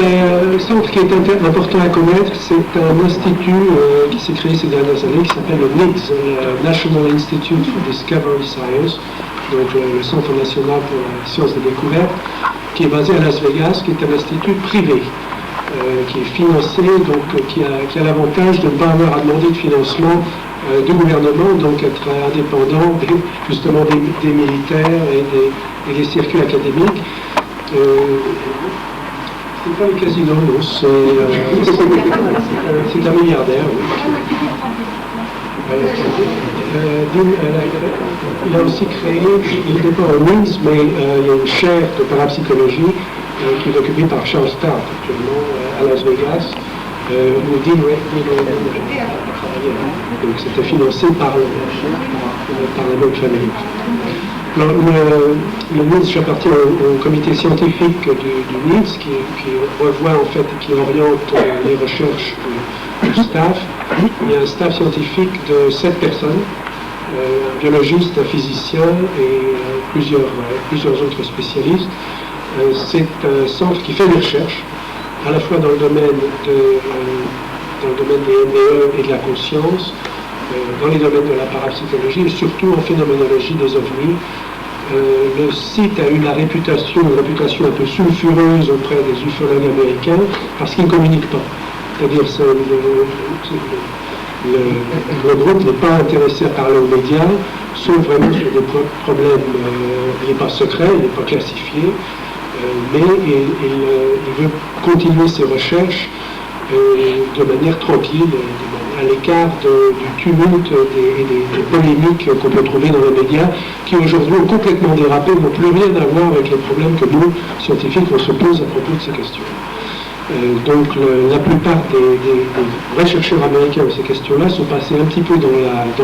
centre qui est important à connaître, c'est un institut qui s'est créé ces dernières années, qui s'appelle le NIDS, le National Institute for Discovery Science, donc le Centre national pour la science des découvertes, qui est basé à Las Vegas, qui est un institut privé, qui est financé, donc qui a l'avantage de ne pas avoir à demander de financement du gouvernement, donc être indépendant justement des militaires et des circuits académiques. C'est pas le casino, non, c'est un milliardaire. Oui. Il a aussi créé, il n'est pas en Minsk, mais il y a une chaire de parapsychologie qui est occupée par Charles Stark actuellement à Las Vegas, où Dean Ray donc c'était financé par la même famille. Alors, le NIDS, j'appartiens au comité scientifique du NIDS qui revoit en fait, qui oriente les recherches du staff. Il y a un staff scientifique de 7 personnes, un biologiste, un physicien et plusieurs autres spécialistes. C'est un centre qui fait des recherches, à la fois dans le domaine des MBE et de la conscience, dans les domaines de la parapsychologie et surtout en phénoménologie des ovnis. Le site a eu une réputation un peu sulfureuse auprès des ufologues américains parce qu'ils ne communiquent pas. C'est-à-dire que le groupe n'est pas intéressé à parler aux médias, sauf vraiment sur des problèmes, il n'est pas secret, il n'est pas classifié, mais il veut continuer ses recherches de manière tranquille, à l'écart du tumulte et des polémiques qu'on peut trouver dans les médias, qui aujourd'hui ont complètement dérapé, n'ont plus rien à voir avec les problèmes que nous, scientifiques, on se pose à propos de ces questions. Donc la plupart des vrais chercheurs américains de ces questions-là sont passés un petit peu dans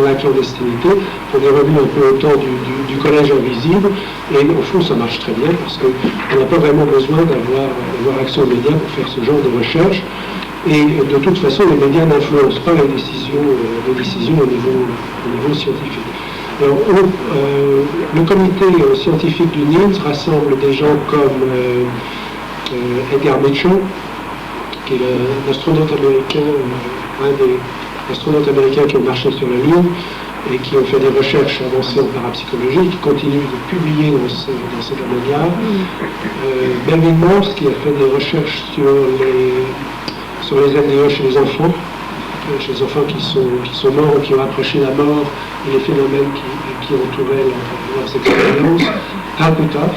la clandestinité. On est revenu un peu au temps du collège invisible, et au fond ça marche très bien parce qu'on n'a pas vraiment besoin d'avoir accès aux médias pour faire ce genre de recherche. Et de toute façon, les médias n'influencent pas les décisions au niveau scientifique. Alors, le comité scientifique du NIDS rassemble des gens comme Edgar Mitchell, qui est l'astronaute américain, un des astronautes américains qui ont marché sur la Lune et qui ont fait des recherches avancées en parapsychologie, qui continuent de publier dans ces domaines-là. Melvin Morse, qui a fait des recherches sur les NDE chez les enfants qui sont morts ou qui ont approché la mort et les phénomènes qui entouraient leurs expériences. Hal Puthoff,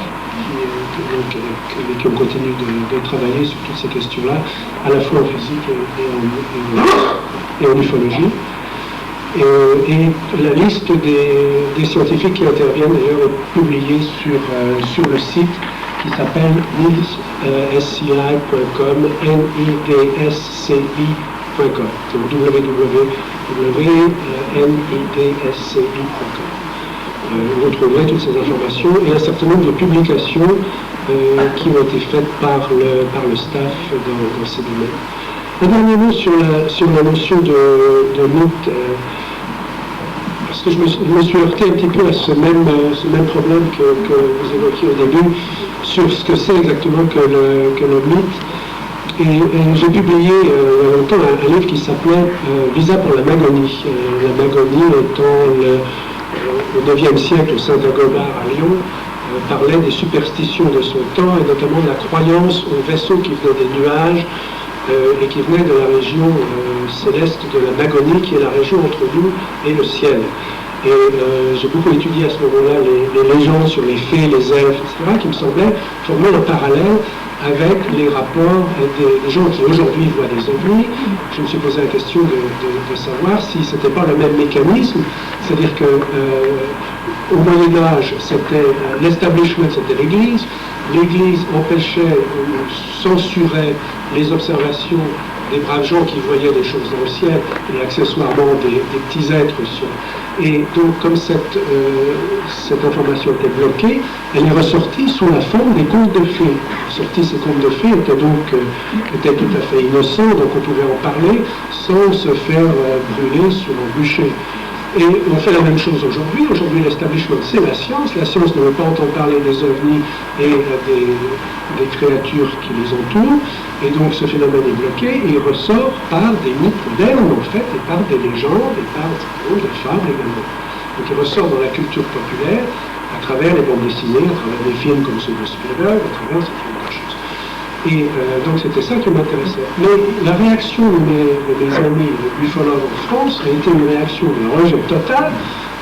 qui ont continué de travailler sur toutes ces questions-là, à la fois en physique et en ufologie. Et la liste des scientifiques qui interviennent d'ailleurs est publiée sur le site qui s'appelle nidsci.com, nidsci.com, donc www.nidsci.com. Vous retrouverez toutes ces informations et un certain nombre de publications qui ont été faites par le staff dans ces domaines. Un dernier mot sur la notion de mythe, parce que je me suis heurté un petit peu à ce même problème que vous évoquiez au début, sur ce que c'est exactement que le mythe. Et j'ai publié il y a longtemps un livre qui s'appelait Visa pour la Magonie. La Magonie étant au IXe siècle, au Saint-Dagobert à Lyon, parlait des superstitions de son temps, et notamment de la croyance aux vaisseaux qui venaient des nuages, et qui venaient de la région céleste de la Magonie, qui est la région entre nous et le ciel. Et j'ai beaucoup étudié à ce moment-là les légendes sur les fées, les elfes, etc., qui me semblaient former un parallèle avec les rapports des gens qui aujourd'hui voient des ovnis. Je me suis posé la question de savoir si ce n'était pas le même mécanisme, c'est-à-dire que au Moyen-Âge, c'était l'establishment, c'était l'Église. L'Église empêchait ou censurait les observations des braves gens qui voyaient des choses dans le ciel et accessoirement des petits êtres sur. Et donc, comme cette information était bloquée, elle est ressortie sous la forme des contes de fées. Ces contes de fées étaient donc étaient tout à fait innocents, donc on pouvait en parler sans se faire brûler sur un bûcher. Et on fait la même chose aujourd'hui. Aujourd'hui, l'establishment, c'est la science. La science ne veut pas entendre parler des ovnis et des créatures qui les entourent. Et donc, ce phénomène est bloqué et il ressort par des mythes modernes, en fait, et par des légendes, et par des fables également. Donc, il ressort dans la culture populaire à travers les bandes dessinées, à travers des films comme ceux de Spielberg, à travers ce genre de choses. Et donc c'était ça qui m'intéressait. Mais la réaction de mes amis ufologues en France a été une réaction de rejet total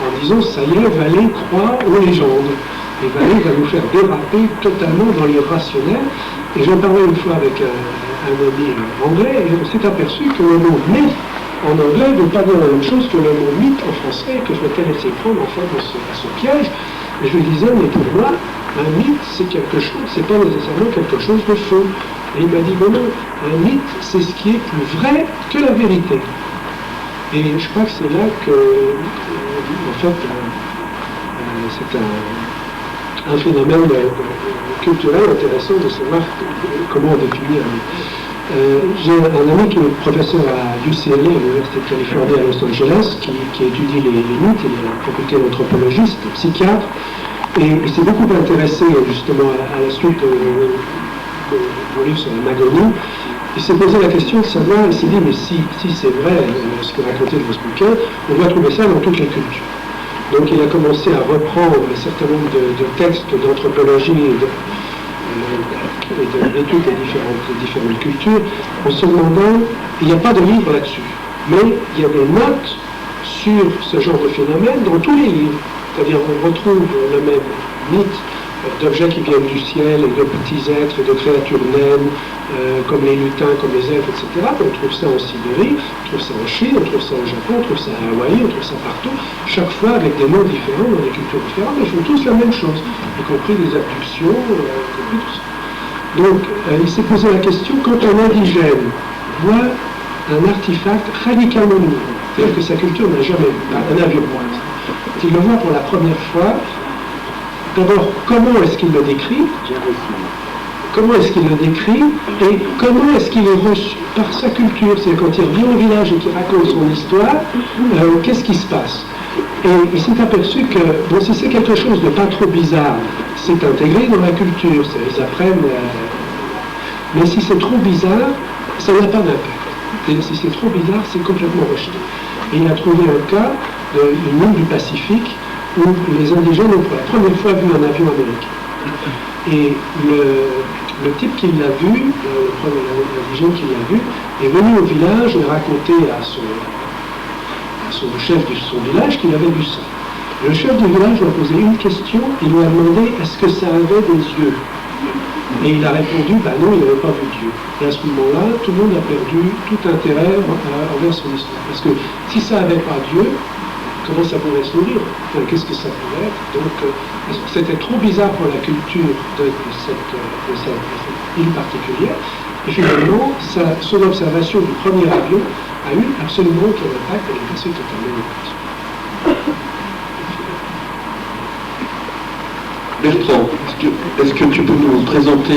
en disant ça y est, Vallée croit aux légendes. Et Vallée va nous faire déraper totalement dans l'irrationnel. Et j'en parlais une fois avec un ami anglais et on s'est aperçu que le mot mythe en anglais ne veut pas dire la même chose que le mot mythe en français, que je m'étais laissé prendre en fait à ce piège. Et je lui disais, mais pour moi, un mythe, c'est quelque chose, c'est pas nécessairement quelque chose de faux. Et il m'a dit, non, un mythe, c'est ce qui est plus vrai que la vérité. Et je crois que c'est là que, en fait, c'est un phénomène culturel intéressant de savoir comment on définit un mythe. J'ai un ami qui est professeur à UCLA, à l'Université de Californie à Los Angeles, qui étudie les mythes, il est à la faculté d'anthropologie, c'est un psychiatre, et il s'est beaucoup intéressé justement à la suite de mon livre sur la Magonie. Il s'est posé la question de savoir, il s'est dit, mais si c'est vrai ce que racontait dans ce bouquin, on doit trouver ça dans toutes les cultures. Donc il a commencé à reprendre un certain nombre de textes d'anthropologie et d'études des différentes cultures, en se demandant, il n'y a pas de livre là-dessus, mais il y a des notes sur ce genre de phénomène dans tous les livres. C'est-à-dire on retrouve le même mythe d'objets qui viennent du ciel, et de petits êtres, et de créatures naines, comme les lutins, comme les elfes, etc. On trouve ça en Sibérie, on trouve ça en Chine, on trouve ça au Japon, on trouve ça à Hawaï, on trouve ça partout, chaque fois avec des noms différents, dans des cultures différentes, mais ils font tous la même chose, y compris des abductions, y compris tout ça. Donc, il s'est posé la question, quand un indigène voit un artefact radicalement nouveau, c'est-à-dire que sa culture n'a jamais vu, un avion pour exemple, qu'il le voit pour la première fois, d'abord, comment est-ce qu'il le décrit? Comment est-ce qu'il le décrit? Et comment est-ce qu'il est reçu par sa culture? C'est-à-dire quand il revient au village et qu'il raconte son histoire, qu'est-ce qui se passe? Et il s'est aperçu que, bon, si c'est quelque chose de pas trop bizarre, c'est intégré dans la culture, ils apprennent, mais si c'est trop bizarre, ça n'a pas d'impact. Et si c'est trop bizarre, c'est complètement rejeté. Et il a trouvé un cas d'une île du Pacifique où les indigènes ont pour la première fois vu un avion américain. Et le type qui l'a vu, le premier indigène qui l'a vu, est venu au village et raconté à son chef de son village qu'il avait vu ça. Le chef du village lui a posé une question, il lui a demandé est-ce que ça avait des yeux? Et il a répondu, non, il n'avait pas vu Dieu. Et à ce moment-là, tout le monde a perdu tout intérêt envers son histoire. Parce que si ça n'avait pas Dieu, comment ça pouvait se nourrir? Qu'est-ce que ça pouvait être? Donc, c'était trop bizarre pour la culture de cette île particulière. Et finalement, son observation du premier avion a eu absolument aucun impact, elle est passée totalement inutile. Bertrand, est-ce que tu peux nous présenter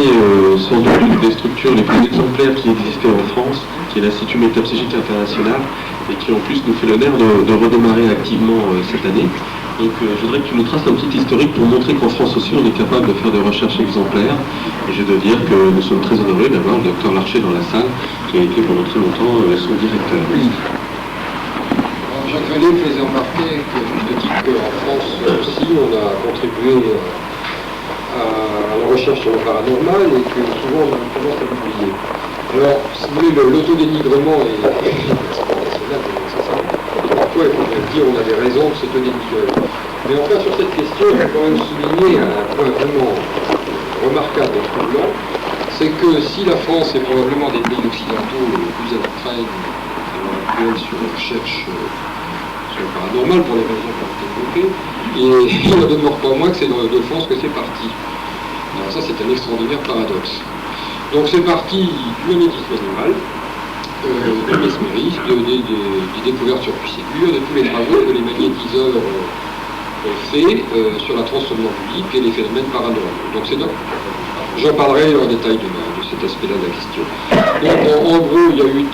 sans doute une des structures les plus exemplaires qui existaient en France, qui est l'Institut Métapsychique International, et qui en plus nous fait l'honneur de redémarrer activement cette année. Donc je voudrais que tu nous traces un petit historique pour montrer qu'en France aussi on est capable de faire des recherches exemplaires. Et je dois dire que nous sommes très honorés d'avoir le docteur Larcher dans la salle, qui a été pendant très longtemps son directeur. Jacques Vallée me faisait remarquer qu'en France aussi, on a contribué à la recherche sur le paranormal et que souvent on a tendance à l'oublier. Alors, si vous voulez, l'autodénigrement est national, parfois, il faudrait dire on a des raisons de s'autodénigrer. Mais enfin, sur cette question, il faut quand même souligner un point vraiment remarquable et troublant, c'est que si la France est probablement des pays occidentaux les plus à la traîne sur la recherche sur le paranormal, pour les raisons qui ont été évoquées, et il ne demeure pas moins que c'est de France que c'est parti. Alors ça, c'est un extraordinaire paradoxe. Donc c'est parti du magnétisme animal, du mesmérisme, des découvertes sur puits-ségur, de tous les travaux que les magnétiseurs ont fait sur la transsomnambulique et les phénomènes paranormaux. Donc c'est j'en parlerai en détail de cet aspect-là de la question. Donc, en gros, il y a eu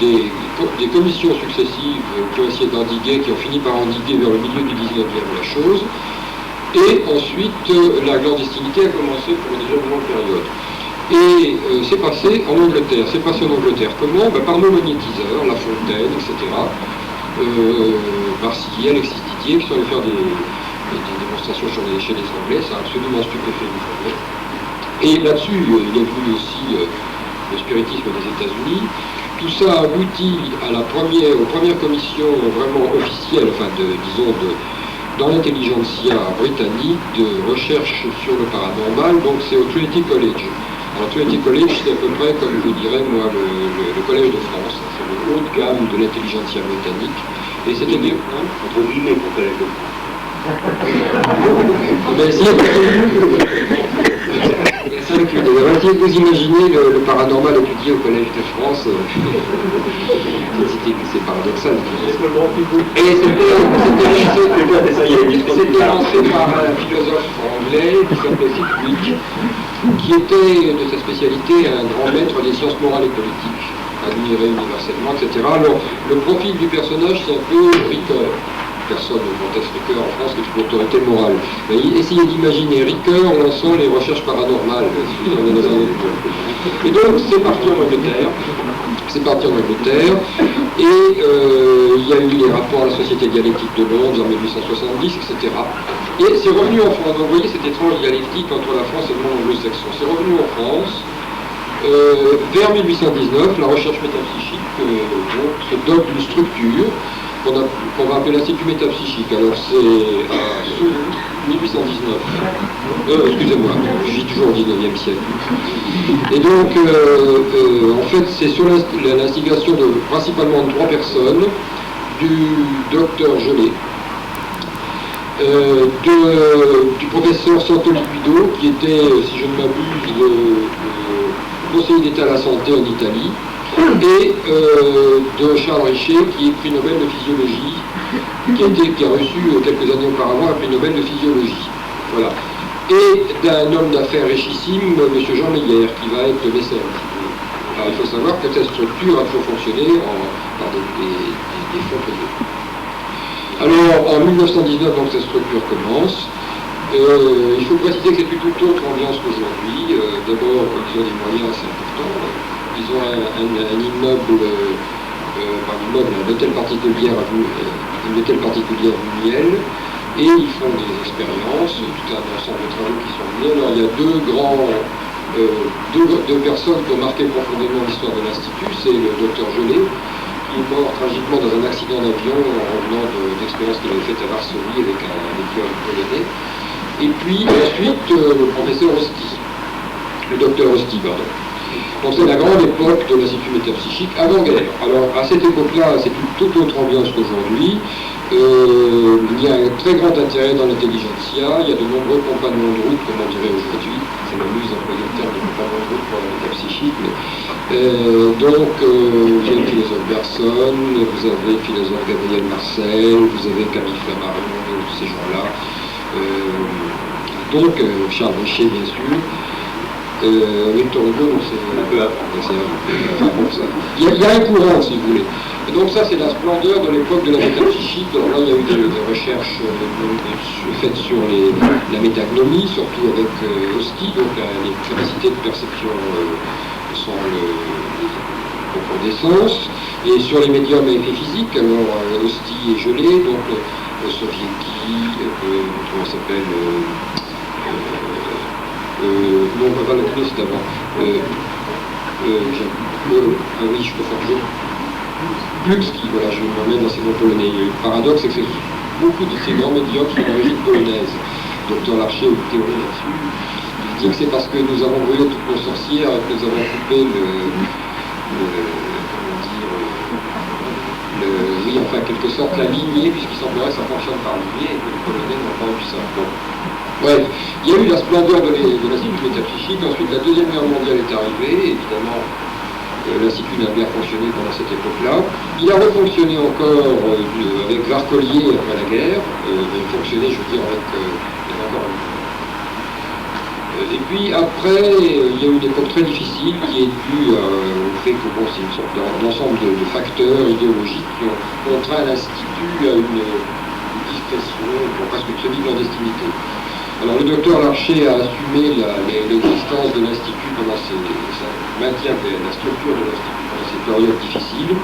des commissions successives qui ont essayé d'endiguer, qui ont fini par endiguer vers le milieu du 19e la chose. Et ensuite, la clandestinité a commencé pour une déjà longue période. Et c'est passé en Angleterre. C'est passé en Angleterre comment? Par nos magnétiseurs, La Fontaine, etc. Marcillier, Alexis Didier, qui sont allés faire des démonstrations chez les Anglais. Ça a absolument stupéfait les Anglais. Et là-dessus, il y a eu aussi le spiritisme des États-Unis. Tout ça aboutit à aux premières commissions vraiment officielles, dans l'intelligentsia britannique, de recherche sur le paranormal. Donc c'est au Trinity College. Alors Trinity College, c'est à peu près, comme je dirais, moi, le collège de France. C'est le haut de gamme de l'intelligentsia britannique. Et c'était bien. Entre guillemets pour collège de France. Si vous imaginez le paranormal étudié au Collège de France, c'est paradoxal. Et c'était lancé par un philosophe anglais qui s'appelait Sidgwick, qui était de sa spécialité un grand maître des sciences morales et politiques, admiré universellement, etc. Alors, le profil du personnage, c'est un peu Ricoeur. Personne ne conteste Ricoeur en France, qui est une autorité morale. Mais essayez d'imaginer Ricoeur en lançant les recherches paranormales. Et donc, c'est parti en Angleterre. Et il y a eu les rapports à la Société dialectique de Londres en 1870, etc. Et c'est revenu en France. Donc, vous voyez cette étrange dialectique entre la France et le monde anglo-saxon. C'est revenu en France. Vers 1819, la recherche métapsychique se dote d'une structure qu'on va appeler l'Institut métapsychique. Alors c'est 1819. Excusez-moi, je vis toujours au 19e siècle. Et donc, en fait, c'est sur l'instigation principalement de 3 personnes, du docteur Gelé, du professeur Santoli Guido, qui était, si je ne m'abuse, le conseiller d'État à la santé en Italie, et de Charles Richet, qui est prix Nobel de physiologie, qui a reçu quelques années auparavant un prix Nobel de physiologie. Voilà. Et d'un homme d'affaires richissime, M. Jean Meyer, qui va être mécène. Alors il faut savoir que cette structure a toujours fonctionné par des fonds privés. Alors en 1919, donc, cette structure commence. Il faut préciser que c'est une toute autre ambiance qu'aujourd'hui. D'abord, ils ont des moyens assez importants. Ils ont un immeuble, un hôtel particulier à Vuniel, et ils font des expériences, tout un ensemble de travaux qui sont menés. Alors il y a deux personnes qui ont marqué profondément l'histoire de l'Institut. C'est le docteur Gelé, qui est mort tragiquement dans un accident d'avion en venant d'expériences qu'il avait faites à Varsovie avec un étudiant polonais. Et puis ensuite le professeur Osti, le docteur Osti, pardon. Donc c'est la grande époque de l'Institut métapsychique avant-guerre. Alors à cette époque-là, c'est une toute autre ambiance qu'aujourd'hui. Il y a un très grand intérêt dans l'intelligentsia, il y a de nombreux compagnons de route, comme on dirait aujourd'hui. C'est m'amuse d'employer le terme de compagnons de route pour la métapsychique. Donc il y a le philosophe Bergson, vous avez le philosophe Gabriel Marcel, vous avez Camille Flammarion, tous ces gens-là. Donc Charles Richet, bien sûr. Victor Hugo, donc c'est un peu avant. Il y a un courant, si vous voulez. Et donc ça, c'est la splendeur de l'époque de la métapsychique. Alors là, il y a eu des recherches faites sur la métagnomie, surtout avec Osti, donc les capacités de perception sans le connaissance. Et sur les médiums à effet physique, alors hostie et gelée, donc Soviéki, comment ça s'appelle non, pas le plus d'abord. Ah oui, je peux faire jouer. Glutski, voilà, je m'emmène dans ces noms polonais. Le paradoxe, c'est que beaucoup de ces grands médiums sont d'origine polonaise. Docteur Larcher a une théorie là-dessus. Il dit que c'est parce que nous avons brûlé toutes nos sorcières et que nous avons coupé oui, enfin, quelque sorte, la lignée, puisqu'il semblerait que ça fonctionne par lignée et que les Polonais n'ont pas eu ça. Bon. Bref, il y a eu la splendeur de l'Institut métapsychique, ensuite la Deuxième Guerre mondiale est arrivée, évidemment, l'Institut n'a bien fonctionné pendant cette époque-là. Il a refonctionné encore avec Varcollier après la guerre, il a fonctionné, je veux dire, avec encore et puis après, il y a eu une époque très difficile qui est due au fait que bon, c'est une sorte d'ensemble de facteurs idéologiques qui ont contraint l'Institut à une discrétion, presque une semi-clandestinité. Alors le docteur Larcher a assumé l'existence de l'Institut pendant maintien de la structure de l'Institut pendant ces périodes difficiles.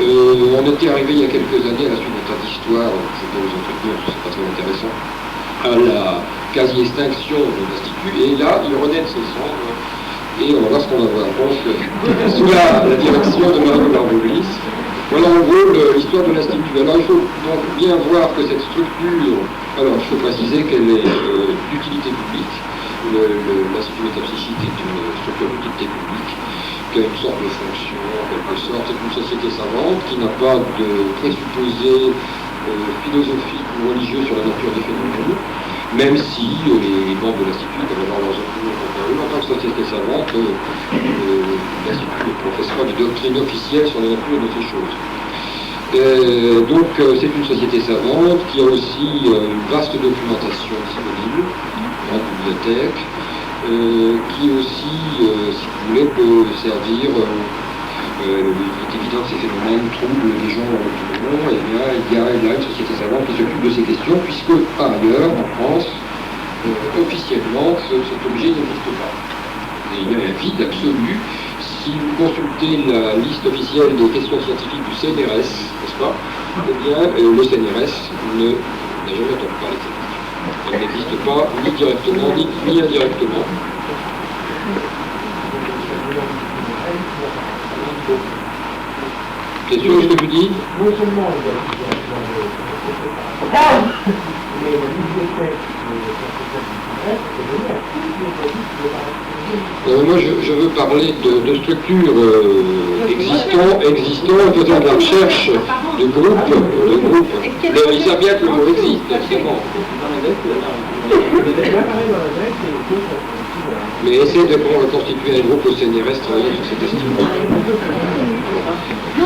On était arrivé il y a quelques années à la suite d'un tas d'histoires, je ne vais pas vous entretenir, c'est pas très intéressant, à la quasi-extinction de l'Institut, et là, il renaît de ses cendres, et on va voir ce qu'on va voir. Donc, sous la direction de Mario Barboulis, voilà en gros l'histoire de l'Institut. Alors, il faut donc bien voir que cette structure, alors il faut préciser qu'elle est d'utilité publique. L'Institut métapsychique est une structure d'utilité publique, qui a une sorte de fonction, en quelque sorte. C'est une société savante qui n'a pas de présupposés philosophiques ou religieux sur la nature des phénomènes, même si les membres de l'Institut peuvent avoir leurs opinions contre eux. En tant que société savante, l'Institut ne professe pas de doctrine officielle sur la nature de ces choses. Donc c'est une société savante qui a aussi une vaste documentation disponible, une grande bibliothèque, qui aussi, si vous voulez, peut servir. Il est évident que ces phénomènes troublent les gens dans le monde, et bien il y a là une société savante qui s'occupe de ces questions, puisque par ailleurs, en France, officiellement, cet objet n'existe pas. Et il y a un vide absolu. Si vous consultez la liste officielle des questions scientifiques du CNRS, n'est-ce pas, eh bien le CNRS n'a jamais entendu parler de cette question. Elle n'existe pas ni directement ni indirectement. C'est sûr ce que tu dis? Non seulement moi je veux parler de structures existantes, faisant de la recherche de groupes. Ils savent bien que le mot existe, évidemment. Mais essayez de reconstituer un groupe au CNRS travaillant sur cette question.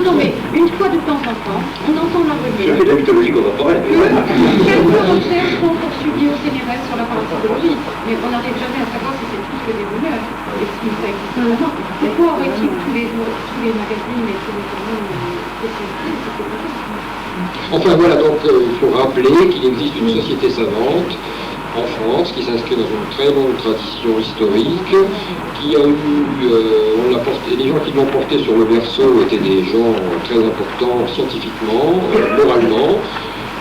Non, mais une fois de temps en temps, on entend la revue. Je fais de la mythologie contemporaine. Quelques recherches sont poursuivies au CNRS sur la parapsychologie, mais on n'arrive jamais à savoir si c'est tous que des bonheurs et si ça existe vraiment. Pourquoi aurait-il tous les magazines et tous les journaux spécialisés? Enfin voilà, donc il faut rappeler qu'il existe une société savante en France, qui s'inscrit dans une très longue tradition historique, qui a eu, les gens qui l'ont porté sur le verso étaient des gens très importants scientifiquement, moralement,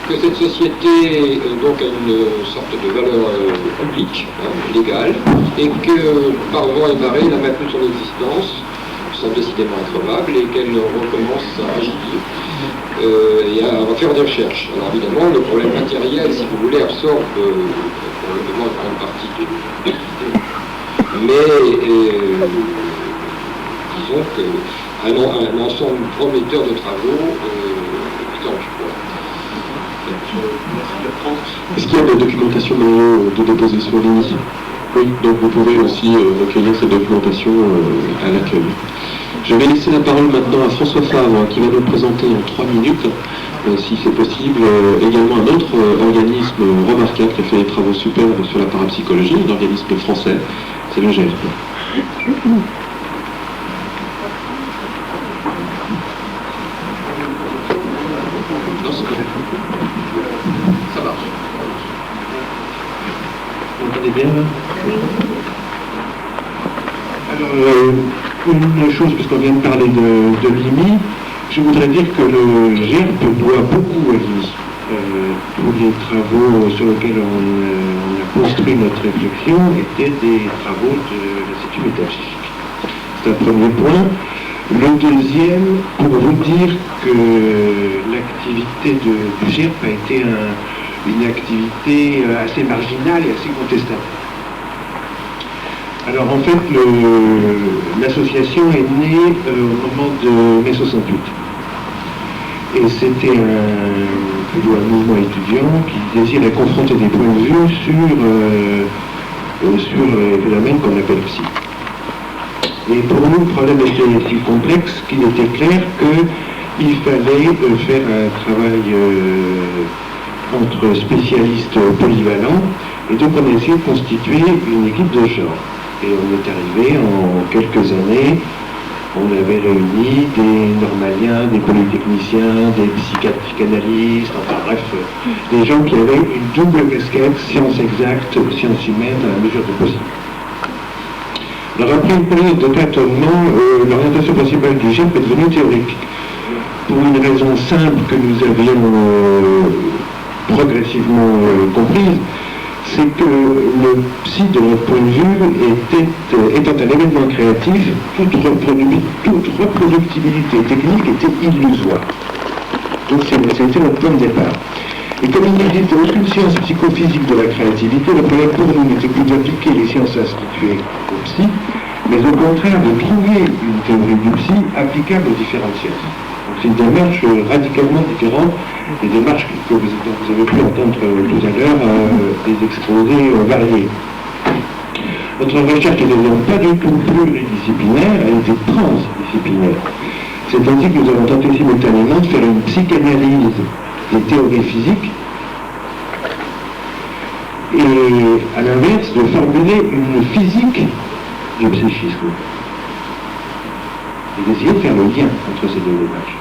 que cette société donc a une sorte de valeur publique, légale, et que par vent et marée, elle a maintenu son existence, sont décidément increvables, et qu'elle recommence à agir et à faire des recherches. Alors évidemment, le problème matériel, si vous voulez, absorbe probablement une grande partie de l'activité. Mais disons qu'un ensemble prometteur de travaux étanche. Est-ce qu'il y a de la documentation de déposer sur ligne? Oui, donc vous pouvez aussi recueillir cette documentation à l'accueil. Je vais laisser la parole maintenant à François Favre qui va nous présenter en 3 minutes, si c'est possible, également un autre organisme remarquable qui a fait des travaux superbes sur la parapsychologie, un organisme français, c'est le GFP. Non, c'est correct. Ça marche. Vous entendez bien là? Alors, une chose, puisqu'on vient de parler de l'IMI, Je voudrais dire que le GERP doit beaucoup à lui. Tous les travaux sur lesquels on a construit notre réflexion étaient des travaux de l'Institut métapsychique. C'est un premier point. Le deuxième, pour vous dire que l'activité du GERP a été une activité assez marginale et assez contestataire. Alors en fait, l'association est née au moment de mai 68. Et c'était plutôt un mouvement étudiant qui désirait confronter des points de vue sur les phénomènes qu'on appelle psy. Et pour nous, le problème était si complexe qu'il était clair qu'il fallait faire un travail entre spécialistes polyvalents, et donc on a essayé de constituer une équipe de genre. Et on est arrivé en quelques années. On avait réuni des normaliens, des polytechniciens, des psychiatres psychanalystes, enfin bref, des gens qui avaient une double casquette, sciences exactes, sciences humaines, à la mesure du possible. Alors après une période de tâtonnement, l'orientation principale du GERP est devenue théorique. Pour une raison simple que nous avions progressivement comprise, c'est que le psy, de notre point de vue, étant un événement créatif, toute reproductibilité technique était illusoire. Donc c'était notre point de départ. Et comme il n'existait aucune science psychophysique de la créativité, le problème pour nous n'était plus d'appliquer les sciences instituées au psy, mais au contraire de trouver une théorie du psy applicable aux différentes sciences. Donc c'est une démarche radicalement différente des démarches que vous avez pu entendre tout à l'heure, des exposés variés. Notre recherche n'est donc pas du tout pluridisciplinaire, elle était transdisciplinaire. C'est-à-dire que nous avons tenté simultanément de faire une psychanalyse des théories physiques et, à l'inverse, de formuler une physique du psychisme. Et d'essayer de faire le lien entre ces deux démarches.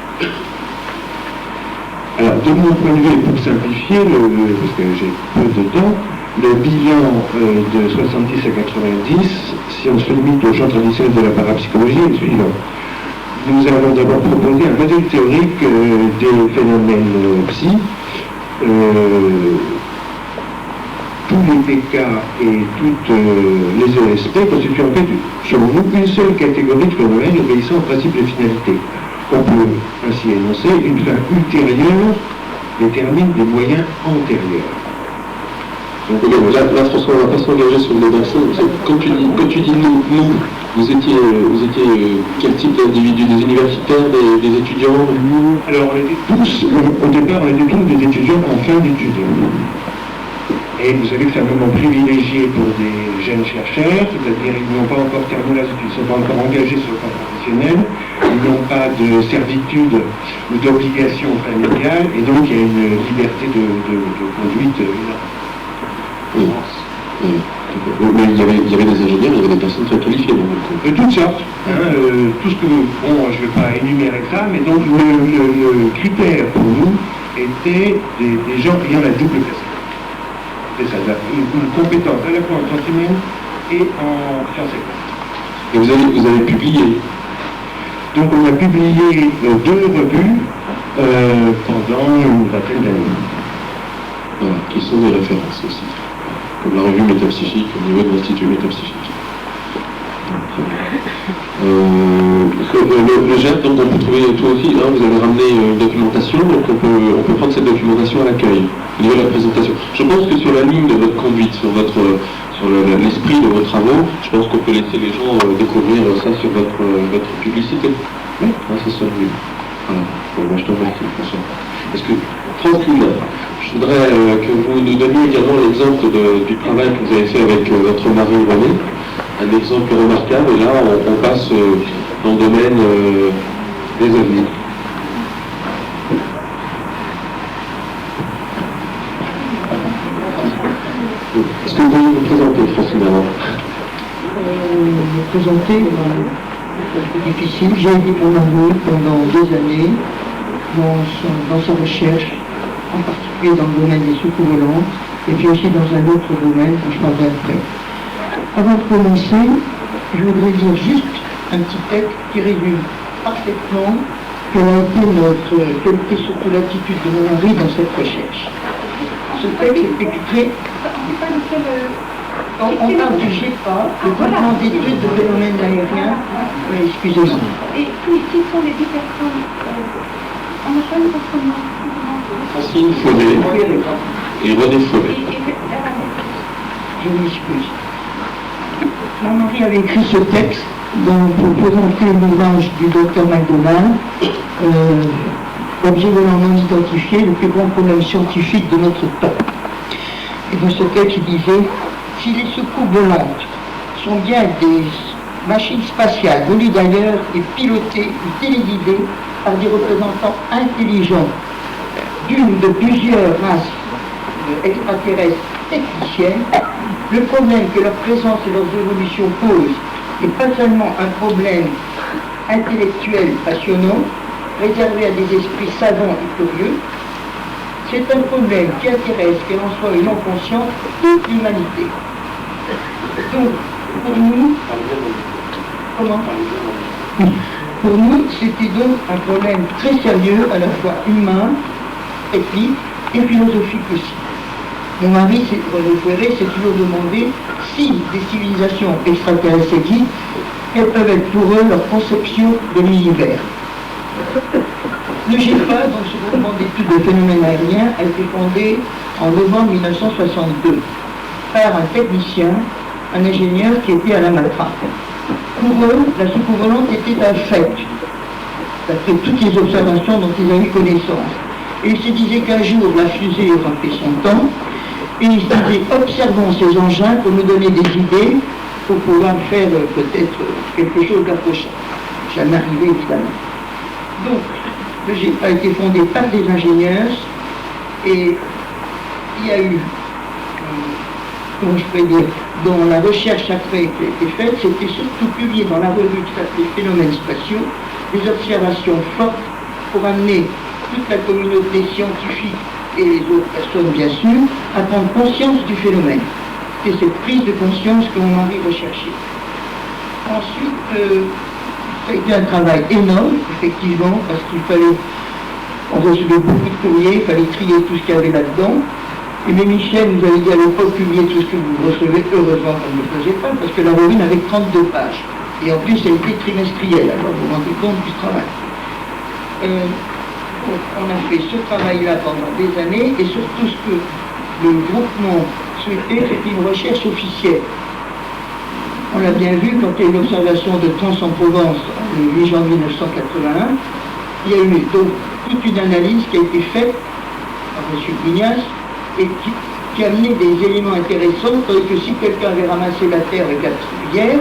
Alors, de mon point de vue, pour simplifier, parce que j'ai peu de temps, le bilan de 70 à 90, si on se limite au champ traditionnel de la parapsychologie, est le suivant. Nous avons d'abord proposé un modèle théorique des phénomènes psy. Tous les PK et toutes les ESP constituent en fait, selon nous, une seule catégorie de phénomènes obéissant au principe de finalité. On peut ainsi énoncer une fin ultérieure détermine des moyens antérieurs. Donc là, François, on va pas s'engager sur le débat. Quand tu dis nous, vous étiez quel type d'individus? Des universitaires, des étudiants? Alors, on était tous, au départ, on était tous des étudiants en fin d'études. Et vous savez que c'est un moment privilégié pour des jeunes chercheurs, c'est-à-dire ils n'ont pas encore terminé leurs études, ils ne sont pas encore engagés sur le plan professionnel, ils n'ont pas de servitude ou d'obligation familiale, et donc il y a une liberté de conduite énorme. Oui. Mais il y avait des ingénieurs, il y avait des personnes très qualifiées dans le coup. De toutes sortes. Tout ce que bon, je ne vais pas énumérer ça, mais donc le critère pour nous était des gens ayant la double casquette. C'est ça, une compétence à la fois en sciences humaines et en sciences exactes. Et vous avez publié? Donc on a publié 2 revues pendant une vingtaine d'années. Voilà, qui sont des références aussi. Comme la revue métapsychique au niveau de l'Institut métapsychique. Le GERP, donc on peut trouver toi aussi, hein, vous avez ramené une documentation, donc on peut prendre cette documentation à l'accueil, au niveau de la présentation. Je pense que sur la ligne de votre conduite, sur l'esprit de vos travaux, je pense qu'on peut laisser les gens découvrir ça sur votre publicité. Oui, c'est ça, oui. Voilà. Bon, moi je te remercie, François. Est-ce que, Franklin, je voudrais que vous nous donniez également l'exemple du travail que vous avez fait avec votre mari René, un exemple remarquable, et là on passe dans le domaine des ovnis. Est-ce que vous pouvez vous présenter, Francine, avant? Me présenter, c'est un peu difficile. J'ai aidé mon mari pendant 2 années dans sa recherche, en particulier dans le domaine des secours volants, et puis aussi dans un autre domaine dont je parlerai après. Avant de commencer, je voudrais dire juste un petit texte qui résume parfaitement quelle était surtout l'attitude de mon mari dans cette recherche. Ce texte est écrit. On parle du GEPA, le groupement d'études de phénomènes aériens. Excusez-moi. Et qui sont les 10 personnes on n'a pas une personne. Francine Faudet et René Faudet. Je m'excuse. Mon mari avait écrit ce texte pour présenter l'ouvrage du docteur McDonald, objet volant non identifié, le plus grand problème scientifique de notre temps. Et dans ce texte, il disait, si les soucoupes volantes sont bien des machines spatiales venues d'ailleurs et pilotées ou téléguidées par des représentants intelligents d'une ou de plusieurs races extraterrestres techniciennes, le problème que leur présence et leurs évolutions posent n'est pas seulement un problème intellectuel passionnant, réservé à des esprits savants et curieux, c'est un problème qui intéresse, qu'elle en soit ou non consciente, toute l'humanité. Donc, pour nous, pour nous, c'était donc un problème très sérieux, à la fois humain, technique et philosophique aussi. Mon mari, René Faudet, s'est toujours demandé si des civilisations extraterrestres existent, quelle peuvent être pour eux leur conception de l'univers. Le GEPA, donc ce groupement d'études de phénomènes aériens, a été fondé en novembre 1962 par un technicien, un ingénieur qui était à la matraque. Pour eux, la soucoupe volante était un fait, d'après toutes les observations dont ils avaient connaissance. Et ils se disaient qu'un jour, la fusée aura fait son temps, et ils se disaient, observons ces engins pour nous donner des idées, pour pouvoir faire peut-être quelque chose d'approchant. Jamais arrivé, évidemment. Donc, le GEPA a été fondé par des ingénieurs, et il y a eu, comment je peux dire, dont la recherche après qui a été faite, c'était surtout publié dans la revue qui s'appelait Phénomènes spatiaux, des observations fortes pour amener toute la communauté scientifique et les autres personnes, bien sûr, à prendre conscience du phénomène. C'est cette prise de conscience que mon mari recherchait. Ensuite, ça a été un travail énorme, effectivement, parce qu'il fallait, on recevait beaucoup de courriers, il fallait trier tout ce qu'il y avait là-dedans. Et mais Michel nous avait dit à l'époque, publier tout ce que vous recevez, heureusement qu'on ne le faisait pas, parce que la revue n'avait 32 pages. Et en plus, elle était trimestrielle, alors vous vous rendez compte du travail. On a fait ce travail-là pendant des années, et surtout ce que le groupement souhaitait, c'était une recherche officielle. On l'a bien vu quand il y a eu l'observation de Trans-en-Provence le 8 janvier 1981. Il y a eu donc toute une analyse qui a été faite par M. Guignas et qui a amené des éléments intéressants, tandis que si quelqu'un avait ramassé la Terre avec la cuillère,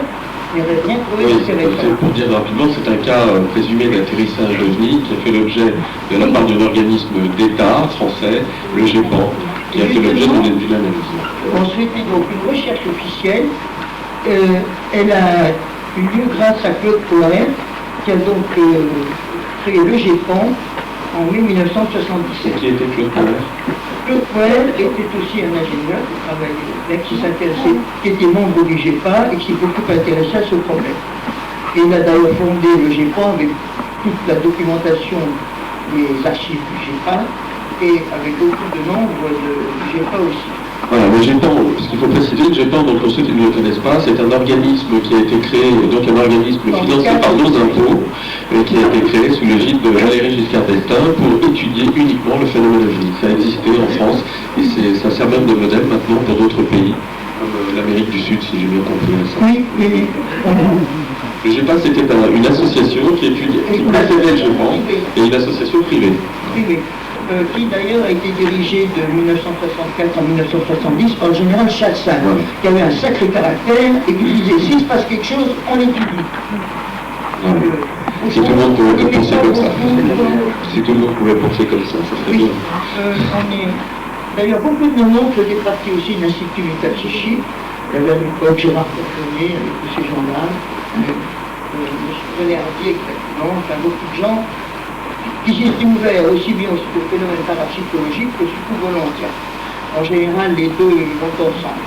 il n'aurait rien trouvé d'intéressant. Pour dire rapidement, c'est un cas présumé d'atterrissage d'OVNI qui a fait l'objet de la part d'un organisme d'État français, le GEPAN, qui a fait l'objet d'une analyse. Ensuite, donc une recherche officielle. Elle a eu lieu grâce à Claude Poher, qui a donc créé le GEPAN en mai 1977. Qui était Claude Poher? Claude Poher était aussi un ingénieur qui travaillait, qui s'intéressait, qui était membre du GEPA et qui s'est beaucoup intéressé à ce problème. Et il a d'ailleurs fondé le GEPAN avec toute la documentation des archives du GEPA et avec beaucoup de membres du GEPA aussi. Voilà, le GEPAN, ce qu'il faut préciser, le GEPAN, donc pour ceux qui ne le connaissent pas, c'est un organisme qui a été créé, donc un organisme financé par nos impôts, qui a été créé sous l'égide de Valéry Giscard d'Estaing pour étudier uniquement le phénomène OVNI. Ça a existé en France et ça sert même de modèle maintenant pour d'autres pays, comme l'Amérique du Sud, si j'ai bien compris ça. Oui, oui. Le GEPAN, c'était une association qui étudiait, qui précédait le GEPAN, et une association privée. Privée. Qui d'ailleurs a été dirigé de 1964 à 1970 par le général Chassin, qui avait un sacré caractère et qui disait s'il se passe quelque chose, on étudie. Si tout le monde pouvait penser comme ça. Si tout le monde pouvait penser comme ça, ça serait bien. D'ailleurs, beaucoup de nos noms faisaient partie aussi de l'Institut Vital Chichi. Il y avait à l'époque Gérard Courtonnier avec tous ces gens-là, M. René Hardier, exactement, enfin beaucoup de gens qui s'étaient ouverts aussi bien au phénomène parapsychologique que au volontaire. En général, les deux vont ensemble.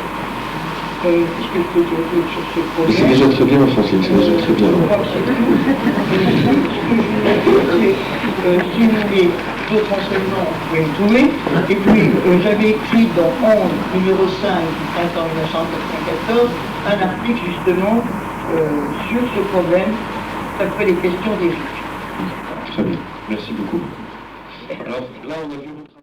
Qu'est-ce que je peux dire sur ce problème? C'est déjà très bien, Francine, c'est déjà très bien. Ce que je voulais dire, si vous voulez d'autres renseignements, vous pouvez me trouver. Et puis, j'avais écrit dans 11, numéro 5 du printemps 1994, un article justement sur ce problème, après les questions d'Éric. Très bien, merci beaucoup. Alors là, on a vu...